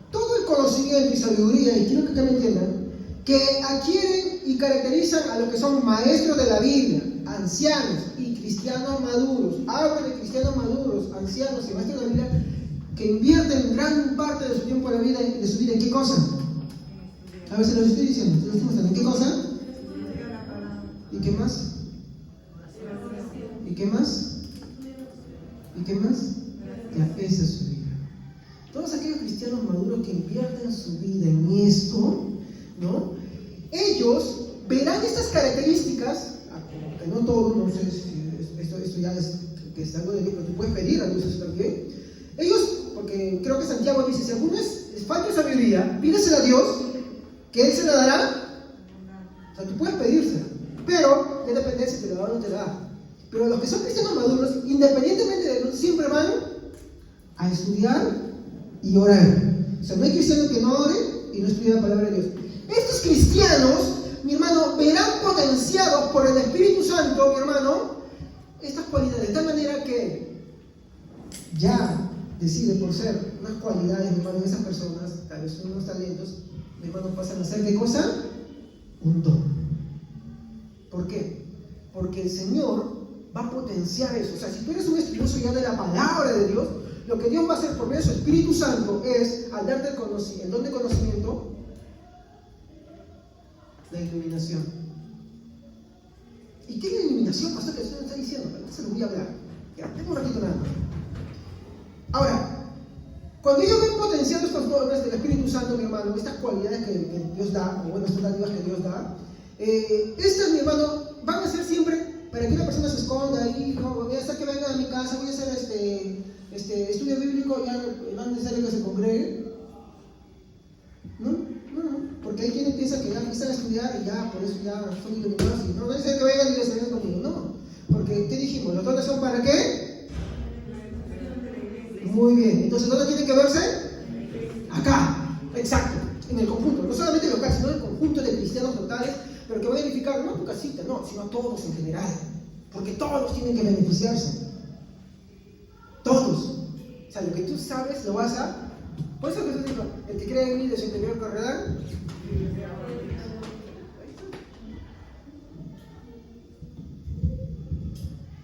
Todo el conocimiento y sabiduría, y quiero que acá me entiendan, que adquieren y caracterizan a los que son maestros de la Biblia, ancianos y cristianos maduros. Hablo de cristianos maduros, ancianos y maestros de la Biblia, que invierten gran parte de su tiempo de vida, ¿en qué cosa? A ver si los estoy diciendo, ¿en qué cosa? ¿Y qué más? ¿Y qué más? ¿Y qué más? Ya, esa es su vida. Todos aquellos cristianos maduros que invierten su vida en esto, ¿no? Ellos verán estas características, que no todos, no sé si esto ya es que es algo de Dios, pero tú puedes pedir a Dios eso también. Ellos, porque creo que Santiago dice, si alguno es falta de sabiduría, pídesela a Dios, que Él se la dará. O sea, tú puedes pedírsela, pero ya depende si te la da o no te la da. Pero los que son cristianos maduros, independientemente de eso, siempre van a estudiar y orar. O sea, no hay cristiano que no ore y no estudie la palabra de Dios. Estos cristianos, mi hermano, verán potenciados por el Espíritu Santo, mi hermano, estas cualidades, de tal manera que ya decide por ser unas cualidades, mi hermano, en esas personas, tal vez son unos talentos, mi hermano, pasan a ser ¿qué cosa? Un don. ¿Por qué? Porque el Señor va a potenciar eso. O sea, si tú eres un estudioso ya de la palabra de Dios, lo que Dios va a hacer por medio de su Espíritu Santo es, al darte el don de conocimiento, la iluminación. ¿Y qué es la iluminación, pastor, que usted está diciendo? Ahorita se lo voy a hablar. Ya, tengo un ratito nada más. Ahora, cuando ellos ven potenciados estos dones del Espíritu Santo, mi hermano, estas cualidades que Dios da, o bueno, estas dádivas que Dios da, estas, mi hermano, van a ser siempre para que una persona se esconda ahí, no, voy a hacer que venga a mi casa, voy a hacer estudio bíblico, ya no es necesario que se congregue. No, porque hay quienes piensan que ya empiezan a estudiar y ya, por eso ya son iluminados, y no es necesario que vengan y les conmigo, no. Porque, ¿qué dijimos? ¿Los dones son para qué? Muy bien, entonces ¿dónde tienen que verse? Acá, exacto, en el conjunto, no solamente local, sino en el conjunto de cristianos totales, pero que va a edificar no tu casita, no, sino a todos en general, porque todos tienen que beneficiarse. O sea, lo que tú sabes lo vas a... Por eso Jesús dijo, el que cree en mí de su interior correrá.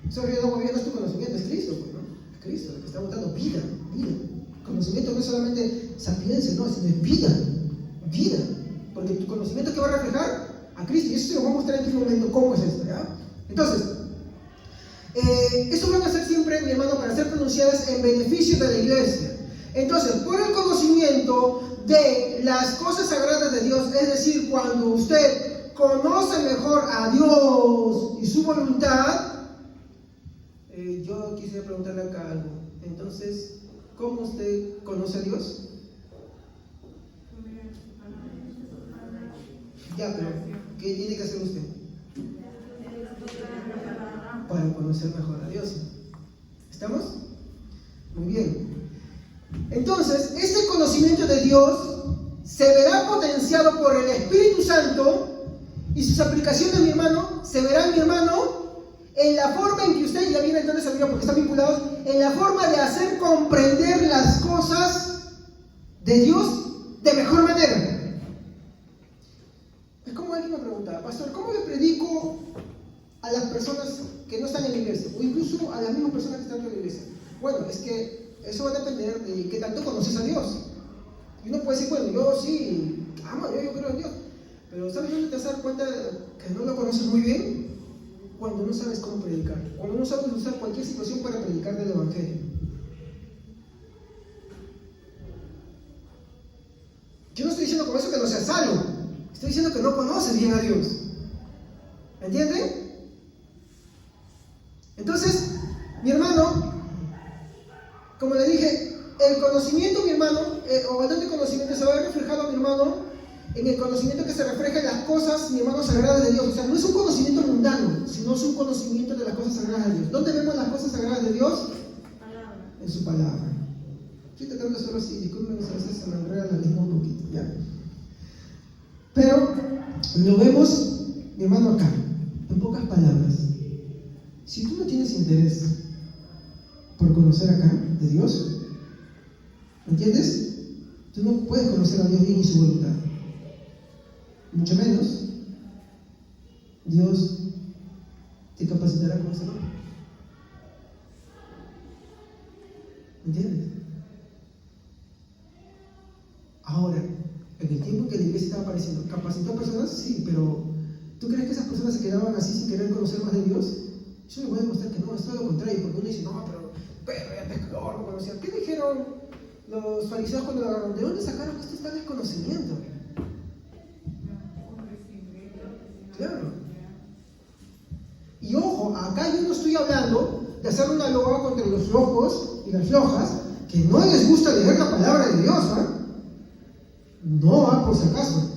Eso que no es tu conocimiento, es Cristo, pues, ¿no? Es Cristo, el que está botando vida, vida. Conocimiento no es solamente sapiencia, no, sino es vida, vida. Porque tu conocimiento que va a reflejar a Cristo, y eso se lo voy a mostrar en un momento cómo es esto, ¿ya? Entonces, eso van a ser siempre, mi hermano, para ser pronunciadas en beneficio de la iglesia. Entonces, por el conocimiento de las cosas sagradas de Dios, es decir, cuando usted conoce mejor a Dios y su voluntad, yo quisiera preguntarle acá algo. Entonces, ¿cómo usted conoce a Dios? Ya, pero ¿qué tiene que hacer usted? Para conocer mejor a Dios. ¿Estamos? Muy bien. Entonces, este conocimiento de Dios se verá potenciado por el Espíritu Santo y sus aplicaciones, mi hermano, se verán, mi hermano, en la forma en que usted, ya viene entonces porque están vinculados, en la forma de hacer comprender las cosas de Dios de mejor manera. Es como alguien me preguntaba, pastor, ¿cómo le predico a las personas que no están en la iglesia? O incluso a las mismas personas que están en la iglesia. Bueno, es que eso va a depender de qué tanto conoces a Dios. Y uno puede decir, bueno, yo sí, amo a Dios, yo creo en Dios. Pero ¿sabes dónde te vas a dar cuenta que no lo conoces muy bien? Cuando no sabes cómo predicar, cuando no sabes usar cualquier situación para predicar del Evangelio. Yo no estoy diciendo con eso que no seas salvo, estoy diciendo que no conoces bien a Dios. ¿Entienden? Entonces, mi hermano, como le dije, el conocimiento, mi hermano, o el don de conocimiento se va a ver reflejado, mi hermano, en el conocimiento que se refleja en las cosas, mi hermano, sagradas de Dios. O sea, no es un conocimiento mundano, sino es un conocimiento de las cosas sagradas de Dios. ¿Dónde vemos las cosas sagradas de Dios? En su palabra. Estoy tratando de hacerlo así, disculpen, a veces se me enreda la lengua un poquito, ya. Pero lo vemos, mi hermano, acá, en pocas palabras. Si tú no tienes interés por conocer acá de Dios, ¿entiendes? Tú no puedes conocer a Dios bien y su voluntad. Mucho menos Dios te capacitará con ese nombre. ¿Entiendes? Ahora, en el tiempo que la iglesia estaba apareciendo, ¿capacitó a personas? Sí, pero ¿tú crees que esas personas se quedaban así sin querer conocer más de Dios? Yo les voy a demostrar que no, es todo lo contrario, porque uno dice, no, pero ya pescador, no conocía. ¿Qué dijeron los fariseos cuando lo agarraron? ¿De dónde sacaron este tal desconocimiento? Claro. Y ojo, acá yo no estoy hablando de hacer una loa contra los flojos y las flojas que no les gusta leer la palabra de Dios, ¿eh? No, por si acaso.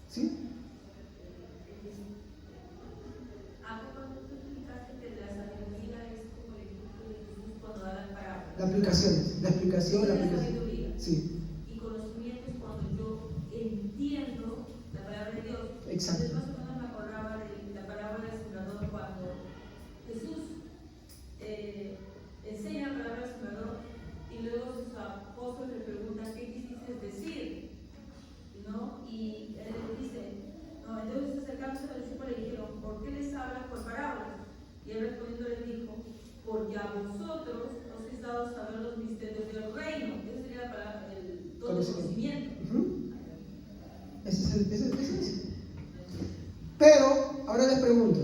¿Sí? La explicación. Sí. Y conocimiento es cuando yo entiendo la palabra de Dios. Exacto. Entonces, más o menos me acordaba de la palabra del sembrador cuando Jesús enseña la palabra del sembrador y luego sus apóstoles le preguntan qué quisiste decir, ¿no? Y él le dice, no, entonces acercándose a los discípulos le dijeron, ¿por qué les hablas por parábolas? Y él respondiendo les dijo, porque a vosotros os es dado saber los misterios del reino. Ese sería la palabra, el don de conocimiento. Ese es. Pero, ahora les pregunto,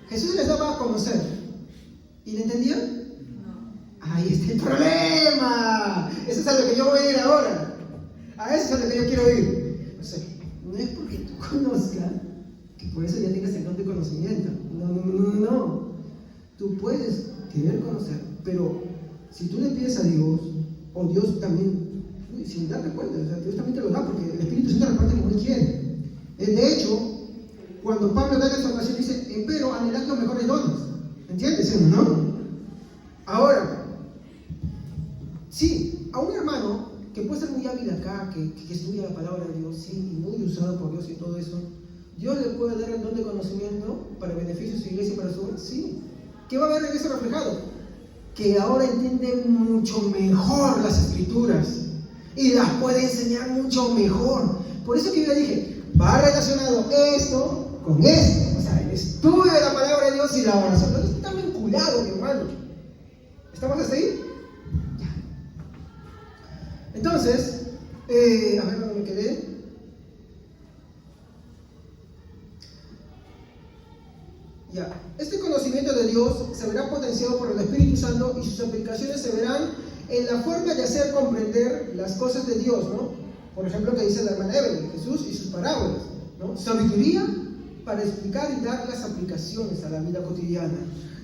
Jesús les daba a conocer, ¿y le entendían? No. Ahí está el problema. Eso es a lo que yo voy a ir ahora. A eso es a lo que yo quiero ir. O sea, no es porque tú conozcas que por eso ya tengas el don de conocimiento. No. Tú puedes querer conocer, pero si tú le pides a Dios, o Dios también, sin darle cuenta, o sea, Dios también te lo da, porque el Espíritu Santo reparte como Él quiere. De hecho, cuando Pablo da la exhortación, dice, empero anhelad los mejores dones. ¿Entiendes, no? Ahora, sí, a un hermano que puede ser muy hábil acá, que estudia la palabra de Dios, sí, y muy usado por Dios y todo eso, Dios le puede dar el don de conocimiento para beneficio de su iglesia y para su... Sí. ¿Qué va a haber en eso reflejado? que ahora entiende mucho mejor las escrituras y las puede enseñar mucho mejor. Por eso que yo le dije, va relacionado esto con esto. O sea, el estudio de la palabra de Dios y la oración. No está vinculado, mi hermano. ¿Estamos hasta ahí? Ya. Entonces, a ver dónde me quedé. Ya. Este conocimiento de Dios se verá potenciado por el Espíritu Santo y sus aplicaciones se verán en la forma de hacer comprender las cosas de Dios, ¿no? Por ejemplo, que dice la hermana Evelyn, Jesús y sus parábolas, ¿no? Sabiduría para explicar y dar las aplicaciones a la vida cotidiana.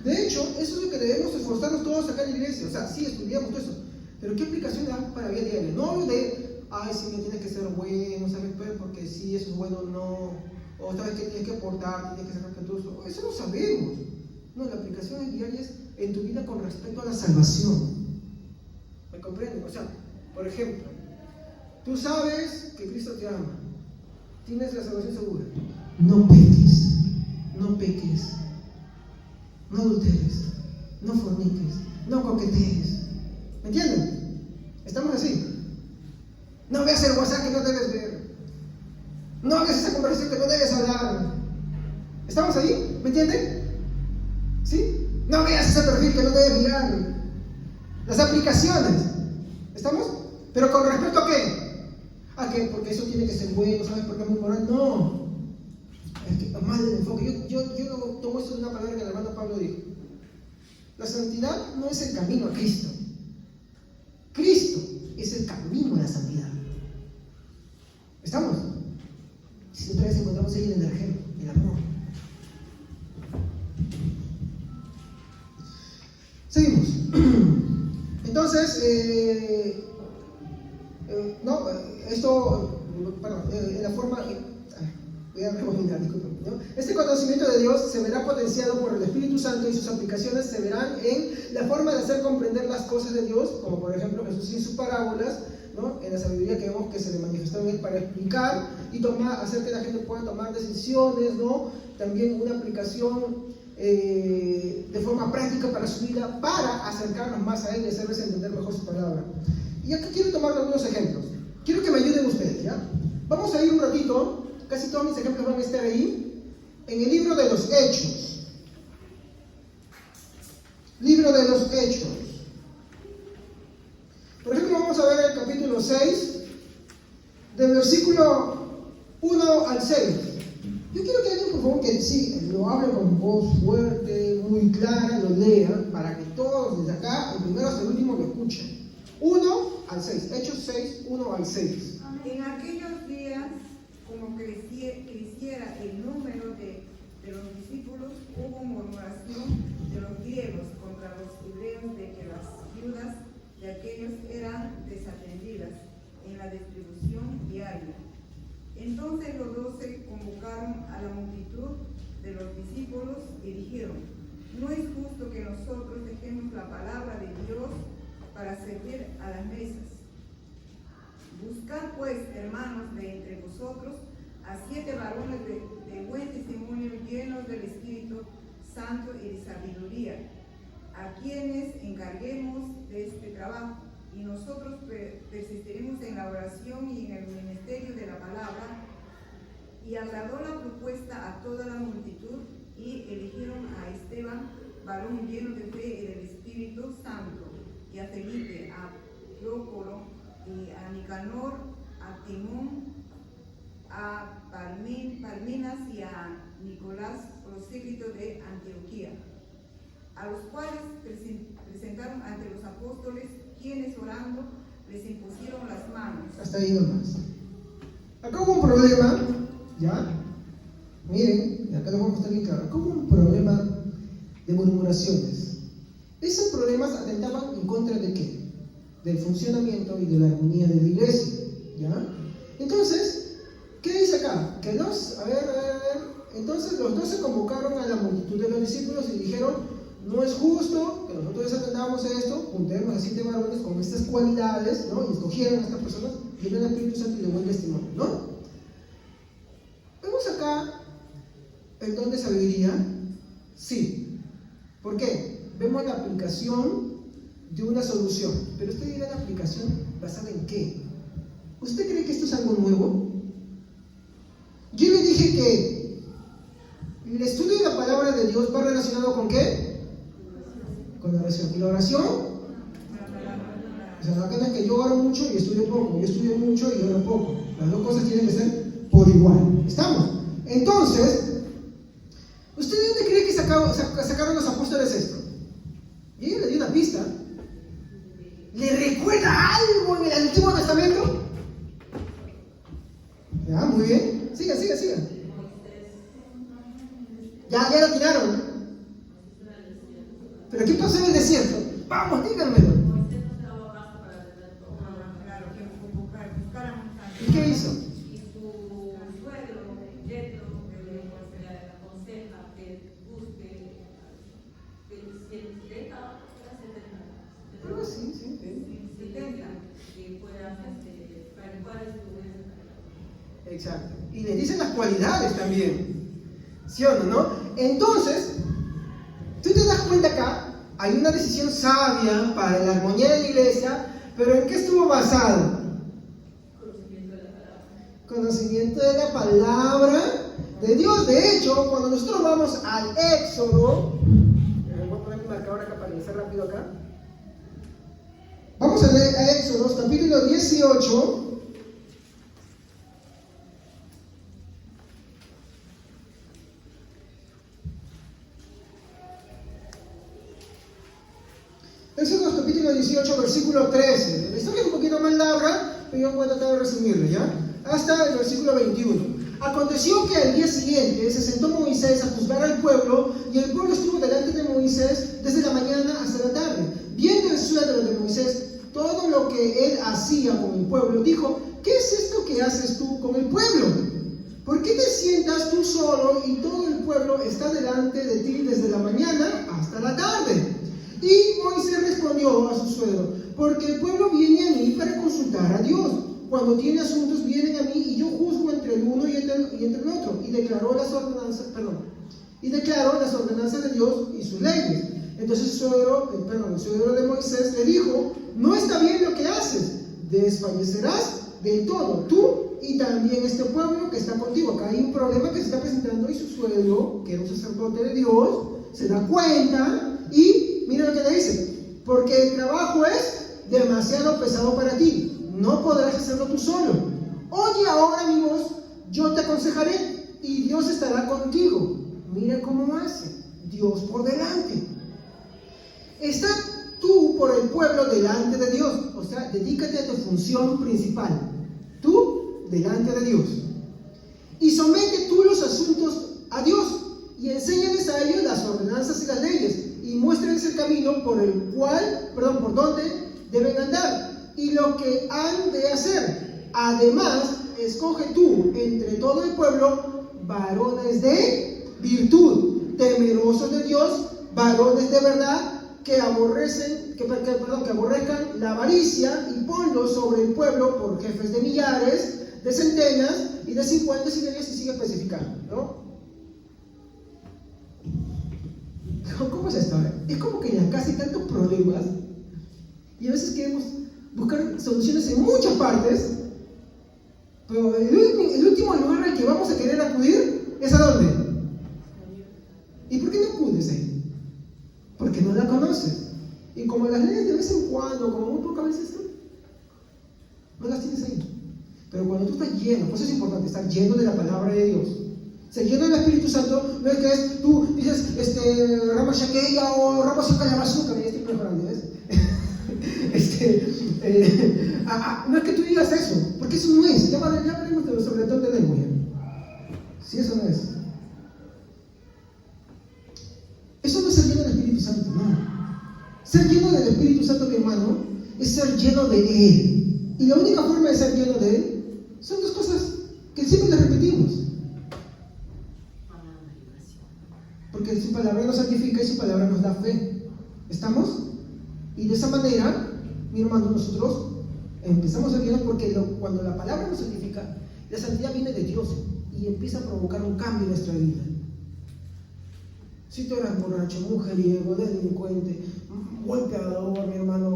De hecho, eso es lo que debemos esforzarnos todos acá en la iglesia. O sea, sí, estudiamos todo eso, pero ¿qué aplicación da para la vida diaria? No hablo de, ay, sí, me tienes que ser bueno, ¿sabes? Pero porque sí, eso es bueno, no. O sabes que tienes que aportar, tienes que ser respetuoso. Eso lo sabemos. No, la aplicación diaria es en tu vida con respecto a la salvación. ¿Me comprenden? O sea, por ejemplo, tú sabes que Cristo te ama. Tienes la salvación segura. No peques. No peques. No adulteres. No forniques. No coquetees. ¿Me entienden? Estamos así. No veas el WhatsApp que no debes ver. No hagas esa conversación que no debes hablar. ¿Estamos ahí? ¿Me entienden? ¿Sí? No veas ese perfil que no debes mirar. Las aplicaciones. ¿Estamos? ¿Pero con respecto a qué? ¿A qué? Porque eso tiene que ser bueno, ¿sabes por qué es muy moral? No. Es que mal el enfoque. Yo tomo esto de una palabra que el hermano Pablo dijo. La santidad no es el camino a Cristo. Cristo es el camino a la santidad. ¿Estamos? Si otra vez encontramos ahí el energía, el amor. Seguimos. Entonces, en la forma, voy a rebobinar, disculpen, ¿no? Este conocimiento de Dios se verá potenciado por el Espíritu Santo y sus aplicaciones se verán en la forma de hacer comprender las cosas de Dios, como por ejemplo Jesús y sus parábolas, ¿no? En la sabiduría que vemos que se le manifestó en él para explicar y hacer que la gente pueda tomar decisiones, ¿no? También una aplicación de forma práctica para su vida, para acercarnos más a él y hacerles entender mejor su palabra. Y acá quiero tomar algunos ejemplos. Quiero que me ayuden ustedes, ¿ya? Vamos a ir un ratito, casi todos mis ejemplos van a estar ahí, en el libro de los Hechos. Libro de los Hechos. Por ejemplo, vamos a ver el capítulo 6, del versículo 1 al 6. Yo quiero que alguien, por favor, que sí, lo hable con voz fuerte, muy clara, lo lea, para que todos desde acá, el primero hasta el último, lo escuchen. 1 al 6, Hechos 6, 1 al 6. En aquellos días, como creciera el número de los discípulos, hubo murmuración de los griegos contra los hebreos de que las viudas de aquellos eran desatendidas en la distribución diaria. Entonces los 12 convocaron a la multitud de los discípulos y dijeron: no es justo que nosotros dejemos la palabra de Dios para servir a las mesas. Buscad pues, hermanos, de entre vosotros a 7 varones de buen testimonio, llenos del Espíritu Santo y de sabiduría, a quienes encarguemos de este trabajo, y nosotros persistiremos en la oración y en el ministerio de la palabra. Y agradó la propuesta a toda la multitud, y eligieron a Esteban, varón lleno de fe y del Espíritu Santo, y a Felipe, a Prócoro, y a Nicanor, a Timón, a Parminas y a Nicolás, prosélito de Antioquía, a los cuales presentaron ante los apóstoles, quienes orando les impusieron las manos. Hasta ahí nomás. Acá hubo un problema, ¿ya? Miren, acá lo vamos a estar bien claro. Acá hubo un problema de murmuraciones. Esos problemas atentaban en contra de qué? Del funcionamiento y de la armonía de la iglesia, ¿ya? Entonces, ¿qué dice acá? Que entonces los 12 convocaron a la multitud de los discípulos y dijeron: no es justo que nosotros desatendamos esto, juntemos a 7 varones con estas cualidades, ¿no? Y escogieron a estas personas llenas del Espíritu Santo y de buen testimonio, ¿no? ¿Vemos acá el don de sabiduría? Sí. ¿Por qué? Vemos la aplicación de una solución. Pero usted dirá, ¿la aplicación basada en qué? ¿Usted cree que esto es algo nuevo? Yo le dije que el estudio de la palabra de Dios va relacionado ¿con qué? Con la oración. ¿Y la oración? O sea, acá no es que yo oro mucho y estudio poco, yo estudio mucho y oro poco. Las dos cosas tienen que ser por igual. ¿Estamos? Entonces, ¿usted de dónde cree que sacaron los apóstoles esto? Y ella le dio una pista. ¿Le recuerda algo en el Antiguo Testamento? Ya, muy bien. Siga. Ya lo tiraron. ¿Pero qué pasó en el desierto? Vamos, díganmelo. ¿Y qué hizo? Y su suegro, Yetro, le aconseja que busque, que deja 70. Algo así, sí. 70, que pueda para cuál es tu. Exacto. Y le dicen las cualidades también. ¿Sí o no? Entonces, tú te das cuenta acá, hay una decisión sabia para la armonía de la iglesia, pero ¿en qué estuvo basado? Conocimiento de la palabra de Dios. De hecho, cuando nosotros vamos al Éxodo, voy a poner mi marcador acá para iniciar rápido acá. Vamos a leer a Éxodo, capítulo 18. Éxodo capítulo 18, versículo 13. La historia es un poquito más larga, pero yo voy a tratar de resumirla, ¿ya? Hasta el versículo 21. Aconteció que al día siguiente se sentó Moisés a juzgar al pueblo, y el pueblo estuvo delante de Moisés desde la mañana hasta la tarde. Viendo el suegro de Moisés todo lo que él hacía con el pueblo, dijo: ¿qué es esto que haces tú con el pueblo? ¿Por qué te sientas tú solo y todo el pueblo está delante de ti desde la mañana hasta la tarde? Y Moisés respondió a su suegro: porque el pueblo viene a mí para consultar a Dios. Cuando tiene asuntos vienen a mí y yo juzgo entre el uno y entre el otro. Y declaró las ordenanzas de Dios y sus leyes. Entonces el suegro de Moisés le dijo: no está bien lo que haces, desfallecerás del todo, tú y también este pueblo que está contigo. Acá hay un problema que se está presentando, y su suegro, que era un sacerdote de Dios, se da cuenta y mira lo que le dice: porque el trabajo es demasiado pesado para ti, no podrás hacerlo tú solo. Oye ahora mi voz, yo te aconsejaré y Dios estará contigo. Mira cómo hace, Dios por delante. Está tú por el pueblo delante de Dios, o sea, dedícate a tu función principal, tú delante de Dios, y somete tú los asuntos a Dios, y enséñales a ellos las ordenanzas y las leyes, y muéstrales el camino por donde deben andar, y lo que han de hacer. Además, escoge tú entre todo el pueblo varones de virtud, temerosos de Dios, varones de verdad, que aborrezcan la avaricia, y ponlos sobre el pueblo por jefes de millares, de centenas y de 50 y de 10, y sigue especificando, ¿no? ¿Cómo es esto? Es como que en la casa hay tantos problemas y a veces queremos buscar soluciones en muchas partes, pero el último lugar al que vamos a querer acudir es ¿a dónde? ¿Y por qué no acudes ahí? Porque no la conoces. Y como las leyes de vez en cuando, como muy pocas veces, no las tienes ahí. Pero cuando tú estás lleno, por eso es importante estar lleno de la palabra de Dios. Ser lleno del Espíritu Santo no es que tú dices Rama Shakeya o Rama Sakayamazuka, ya estoy mejorando, ¿ves? No es que tú digas eso, porque eso no es. Ya veremos sobre todo de lengua. Si eso no es. Eso no es ser lleno del Espíritu Santo, no. Ser lleno del Espíritu Santo, mi hermano, es ser lleno de Él. Y la única forma de ser lleno de Él son dos cosas que siempre les repetimos. Porque su palabra nos santifica y su palabra nos da fe. ¿Estamos? Y de esa manera, mi hermano, nosotros empezamos a ser llenos, porque cuando la palabra nos santifica, la santidad viene de Dios y empieza a provocar un cambio en nuestra vida. Si tú eras borracho, mujeriego, delincuente, golpeador, mi hermano,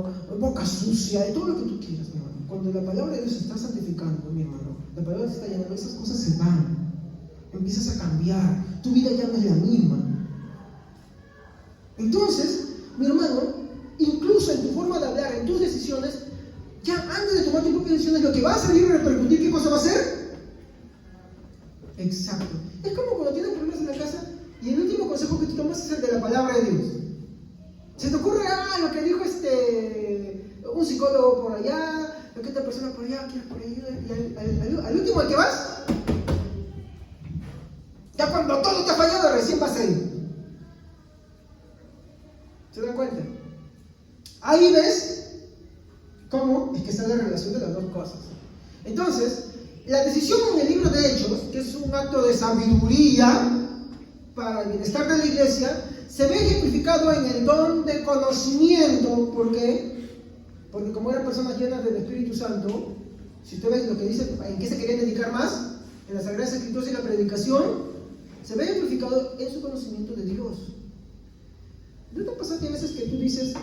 ropa sucia, de todo lo que tú quieras, mi hermano. Cuando la palabra de Dios se está santificando, mi hermano, la palabra se está llenando, esas cosas se van. Empiezas a cambiar, tu vida ya no es la misma. Entonces, mi hermano, incluso en tu forma de hablar, en tus decisiones, ya antes de tomar tus propias decisiones, lo que va a salir a repercutir, ¿qué cosa va a ser? Exacto. Es como cuando tienes problemas en la casa y el último consejo que tú tomas es el de la palabra de Dios. Se te ocurre, lo que dijo un psicólogo por allá, lo que esta persona por allá, quieres por ayuda, y al último al que vas, ya cuando todo te ha fallado, recién vas a ir. ¿Se dan cuenta? Ahí ves cómo es que está la relación de las dos cosas. Entonces, la decisión en el libro de Hechos, que es un acto de sabiduría para el bienestar de la iglesia, se ve ejemplificado en el don de conocimiento. ¿Por qué? Porque como eran personas llenas del Espíritu Santo, si usted ve lo que dice, en qué se querían dedicar más, en las Sagradas Escrituras y la predicación, se ve ejemplificado en su conocimiento de Dios. ¿No te pasa que a veces que tú dices,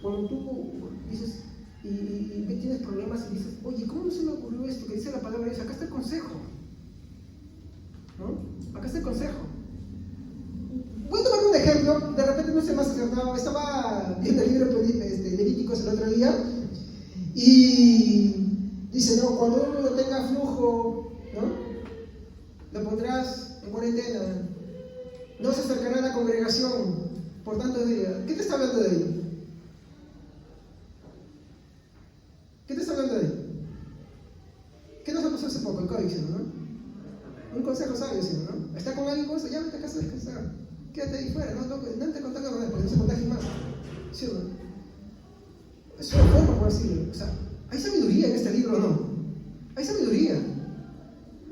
cuando tú dices y tienes problemas y dices, oye, ¿cómo no se me ocurrió esto? Que dice la palabra de Dios, acá está el consejo, ¿no? Acá está el consejo. Voy a tomar un ejemplo, de repente no sé más acertado. Estaba viendo el libro Levíticos el otro día y dice, no, cuando uno tenga flujo, ¿no? Lo pondrás en cuarentena, no se acercará a la congregación por tantos días. ¿Qué te está hablando de ello? ¿Qué te está hablando de ello? ¿Qué nos pasó hace poco? El COVID, ¿no? Un consejo sabio, ¿no? Está con alguien, ya vete a casa a descansar. Quédate ahí fuera, no te contactes con él, porque no se contagien más. ¿Sí o no? Es una forma, por decirlo. O sea, ¿hay sabiduría en este libro o no? Hay sabiduría.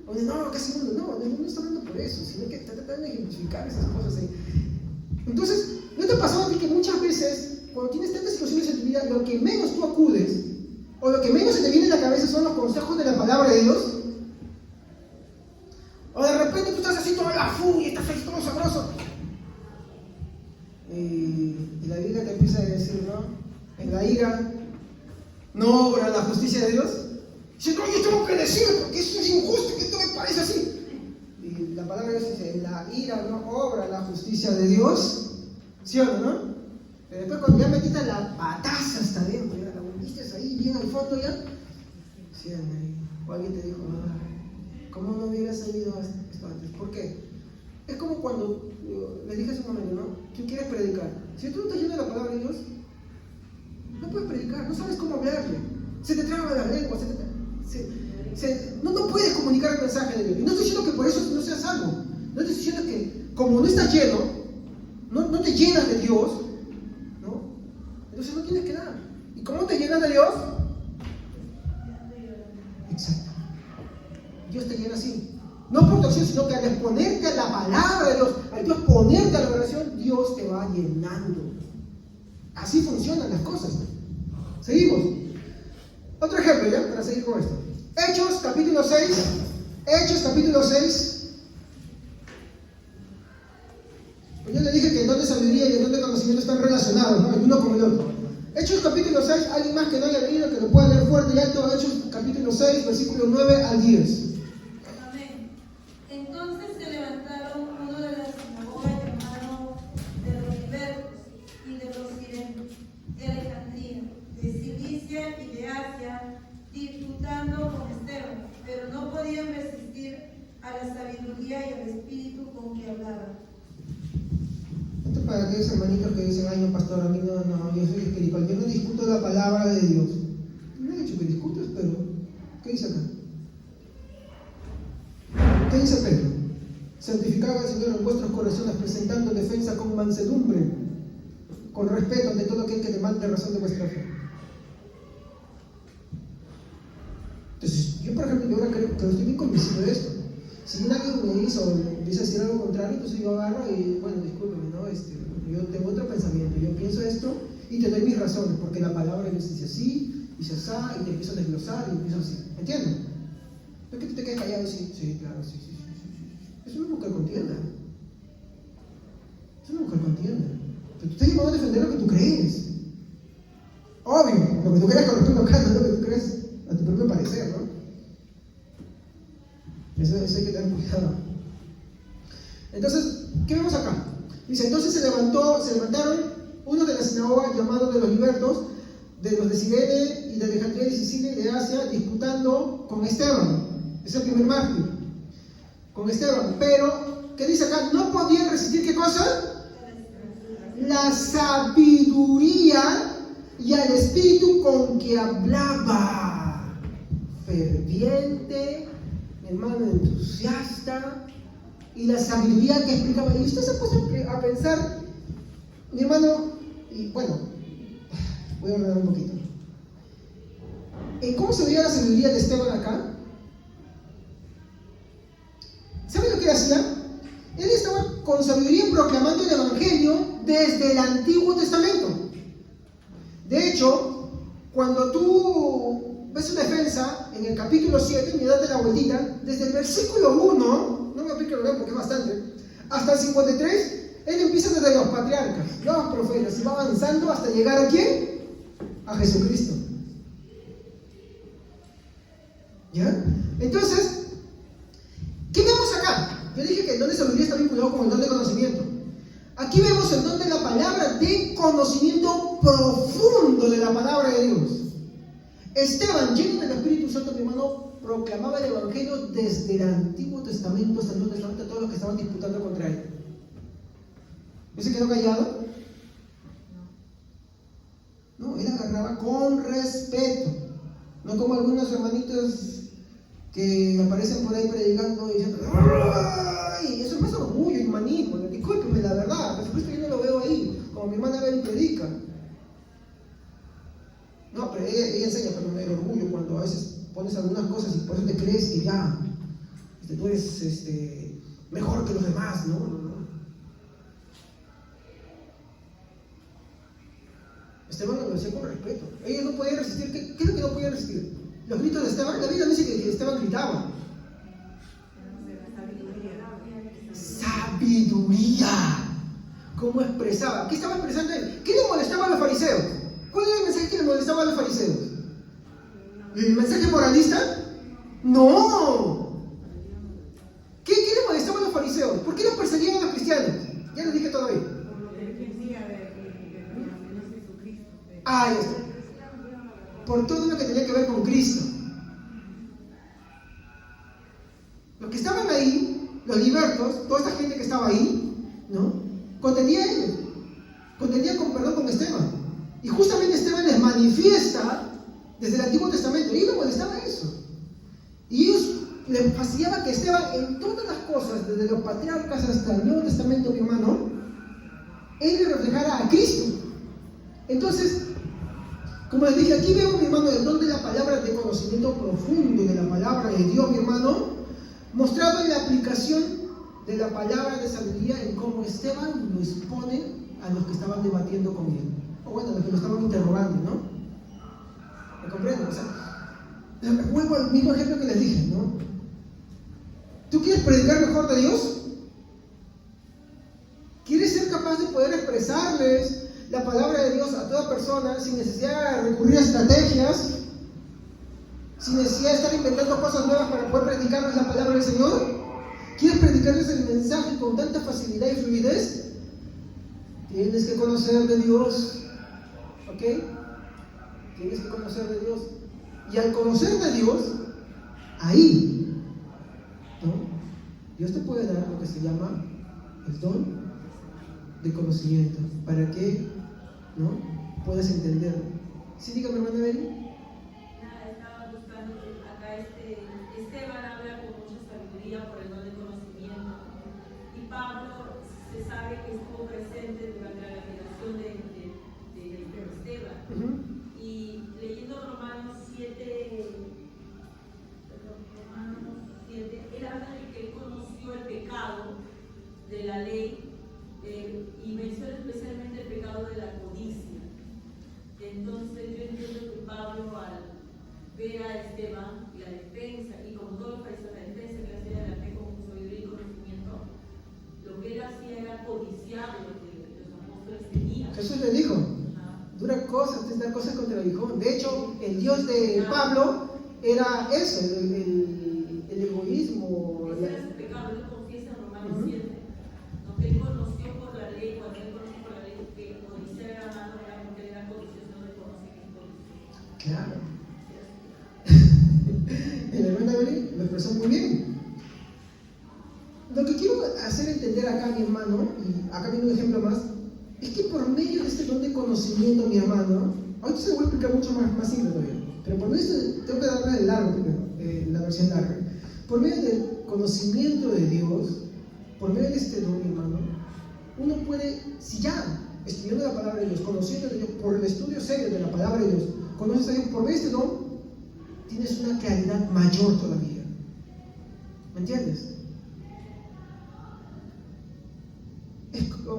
O de, no, casi no está hablando por eso, sino que está tratando de identificar esas cosas ahí. Entonces, ¿no te ha pasado a ti que muchas veces, cuando tienes tantas situaciones en tu vida, lo que menos tú acudes, o lo que menos se te viene en la cabeza son los consejos de la palabra de Dios? O de repente tú estás así toda la furia, estás ahí todo sabroso. Y la Biblia te empieza a decir, ¿no? En la ira no obra la justicia de Dios. Dice, no, yo tengo que decir porque eso es injusto, que esto me parece así. Y la palabra de Dios dice, en la ira no obra la justicia de Dios. ¿Sí o no? Pero después cuando ya metiste la pataza hasta adentro, ya la volviste ahí bien al fondo ya. Sí, o alguien te dijo, ¿cómo no hubieras sabido esto antes? ¿Por qué? Es como cuando les dije hace un momento, ¿no? Tú quieres predicar. Si tú no estás lleno de la palabra de Dios, no puedes predicar, no sabes cómo hablarle. Se te traba la lengua, no puedes comunicar el mensaje de Dios. Y no estoy diciendo que por eso no seas salvo. No estoy diciendo que como no estás lleno, no te llenas de Dios, ¿no? Entonces no tienes que dar. ¿Y cómo te llenas de Dios? Exacto. Dios te llena así. No por tu acción, sino que al exponerte a la palabra de Dios, al tú exponerte a la oración, Dios te va llenando. Así funcionan las cosas. Seguimos. Otro ejemplo, ¿ya? Para seguir con esto. Hechos, capítulo 6. Hechos, capítulo 6. Pues yo le dije que el don de sabiduría y el don de conocimiento están relacionados, ¿no? El uno con el otro. Hechos, capítulo 6. Alguien más que no haya leído, que lo pueda leer fuerte y alto. Hechos, capítulo 6, versículos 9 al 10. Entonces se levantaron uno de la sinagoga llamado de los libertos y de los de Alejandría, de Cilicia y de Asia, disputando con Esteban, pero no podían resistir a la sabiduría y al espíritu con que hablaba. Esto es para aquellos hermanitos que dicen, ay no pastor, a mí no, yo soy espiritual, yo no discuto la palabra de Dios. No he dicho que discutas, pero ¿qué dice acá? ¿Qué dice Pedro? Santificad al Señor en vuestros corazones, presentando defensa con mansedumbre, con respeto ante todo aquel que demande razón de vuestra fe. Entonces, yo por ejemplo, ahora creo que estoy bien convencido de esto. Si alguien me dice o me empieza a decir algo contrario, entonces yo agarro y, bueno, discúlpeme, ¿no? Yo tengo otro pensamiento, yo pienso esto y te doy mis razones, porque la palabra de Dios dice así, dice así, y te empiezo a desglosar y empiezo así. ¿Entiendes? No es que tú te quedes callado y sí, claro, sí. Es una mujer contienda. Es una mujer contienda. Pero tú estás llamado a defender lo que tú crees. Obvio. lo que tú creas corresponde acá, no lo que tú creas a tu propio parecer, ¿no? Eso hay que tener cuidado. Entonces, ¿qué vemos acá? Dice, entonces se levantaron unos de la sinagoga llamados de los libertos, de los de Cirene y de Alejandría, de Sicilia y de Asia, disputando con Esteban. Es el primer mártir. Con Esteban. Pero, ¿qué dice acá? No podían resistir, ¿qué cosa? La sabiduría y al espíritu con que hablaba. Ferviente, hermano, entusiasta, y la sabiduría que explicaba. Y usted se ha puesto a pensar, mi hermano, y bueno, voy a ordenar un poquito. ¿En cómo se veía la sabiduría de Esteban acá? ¿Sabe lo que hacía? Él estaba con sabiduría proclamando el Evangelio desde el Antiguo Testamento. De hecho, cuando tú ves su defensa en el capítulo 7, y date la vueltita, desde el versículo 1, no me aplique lo porque es bastante, hasta el 53, él empieza desde los patriarcas, los profetas, y va avanzando hasta llegar ¿a quién? A Jesucristo. ¿Ya? Entonces, ¿qué vemos acá? Yo dije que el don de sabiduría está vinculado con el don de conocimiento. Aquí vemos el don de la palabra, de conocimiento profundo de la palabra de Dios. Esteban, lleno del Espíritu Santo, mi hermano, proclamaba el Evangelio desde el Antiguo Testamento hasta el Nuevo Testamento a todos los que estaban disputando contra él. ¿No se quedó callado? No, él agarraba con respeto. No como algunos hermanitos que aparecen por ahí predicando y diciendo, ¡ay! Eso es más orgullo y humanismo. Discúlpeme, la verdad, Jesucristo yo no lo veo ahí, como mi hermana Bel predica. No, pero ella enseña, pero el orgullo, cuando a veces pones algunas cosas y por eso te crees que ya tú eres mejor que los demás, ¿no? Esteban lo decía con respeto. Ellos no podían resistir. ¿Qué es lo que no podían resistir? Los gritos de Esteban. La Biblia dice que Esteban gritaba. Sabiduría. ¿Cómo expresaba? ¿Qué estaba expresando él? ¿Qué le molestaba a los fariseos? ¿Cuál era el mensaje que le molestaba a los fariseos? ¿El mensaje moralista? ¡No! ¿Qué le molestaba a los fariseos? ¿Por qué los perseguían a los cristianos? Ya les dije todo ahí. Ahí está. Por todo lo que tenía que ver con Cristo. Los que estaban ahí, los libertos, toda esta gente que estaba ahí, ¿no? Contendía a ellos. Contendía con Esteban. Y justamente Esteban les manifiesta desde el Antiguo Testamento. Y a ellos les molestaba eso. Y ellos les fastidiaba que Esteban, en todas las cosas, desde los patriarcas hasta el Nuevo Testamento, mi hermano, él le reflejara a Cristo. Entonces, como les dije, aquí vemos, mi hermano, el don de la palabra, de conocimiento profundo de la palabra de Dios, mi hermano, mostrado en la aplicación de la palabra de sabiduría en cómo Esteban lo expone a los que estaban debatiendo con él. O bueno, a los que lo estaban interrogando, ¿no? ¿Me comprenden? O sea, vuelvo al mismo ejemplo que les dije, ¿no? ¿Tú quieres predicar mejor de Dios? ¿Quieres ser capaz de poder expresarles la palabra de Dios a toda persona sin necesidad de recurrir a estrategias, sin necesidad de estar inventando cosas nuevas para poder predicarles la palabra del Señor? ¿Quieres predicarles el mensaje con tanta facilidad y fluidez? Tienes que conocer de Dios, ¿ok? Tienes que conocer de Dios. Y al conocer de Dios, ahí, ¿no? Dios te puede dar lo que se llama el don de conocimiento, para que, ¿no?, puedas entender. ¿Sí, dígame, hermana Beli? Nada, estaba buscando que acá Esteban habla con mucha sabiduría por el don de conocimiento. Y Pablo se sabe que estuvo presente durante la generación de Esteban. Y leyendo Romanos 7, él habla de que él conoció el pecado de la ley. Y menciona especialmente el pecado de la codicia. Entonces yo entiendo que Pablo, al ver a Esteban y la defensa, y como todos los fariseos, la defensa que hacía de la fe con sabiduría y conocimiento, lo que él hacía era codiciar lo que los apóstoles tenían. Jesús le dura cosas, tendrá cosas contra el aguijón. De hecho, el Dios de Pablo era eso, el egoísmo. Ese era su pecado, él lo confiesa en Romanos 7. No, que él conoció por la ley, cuando él conoció por la ley que codiciar era malo, era porque él era codicioso, no le conocía que codicioso. Claro. El hermano Evelyn lo expresó muy bien. Lo que quiero hacer entender acá, mi hermano, y acá viene un ejemplo más, es que por medio de este don de conocimiento, mi hermano, ahorita se lo voy a explicar mucho más simple todavía, pero por medio de este, tengo que darle el largo primero, la versión larga. Por medio del conocimiento de Dios, por medio de este don, mi hermano, uno puede, si ya estudiando la palabra de Dios, conociendo de Dios, por el estudio serio de la palabra de Dios, conoces a Dios, por medio de este don, tienes una claridad mayor todavía. ¿Me entiendes?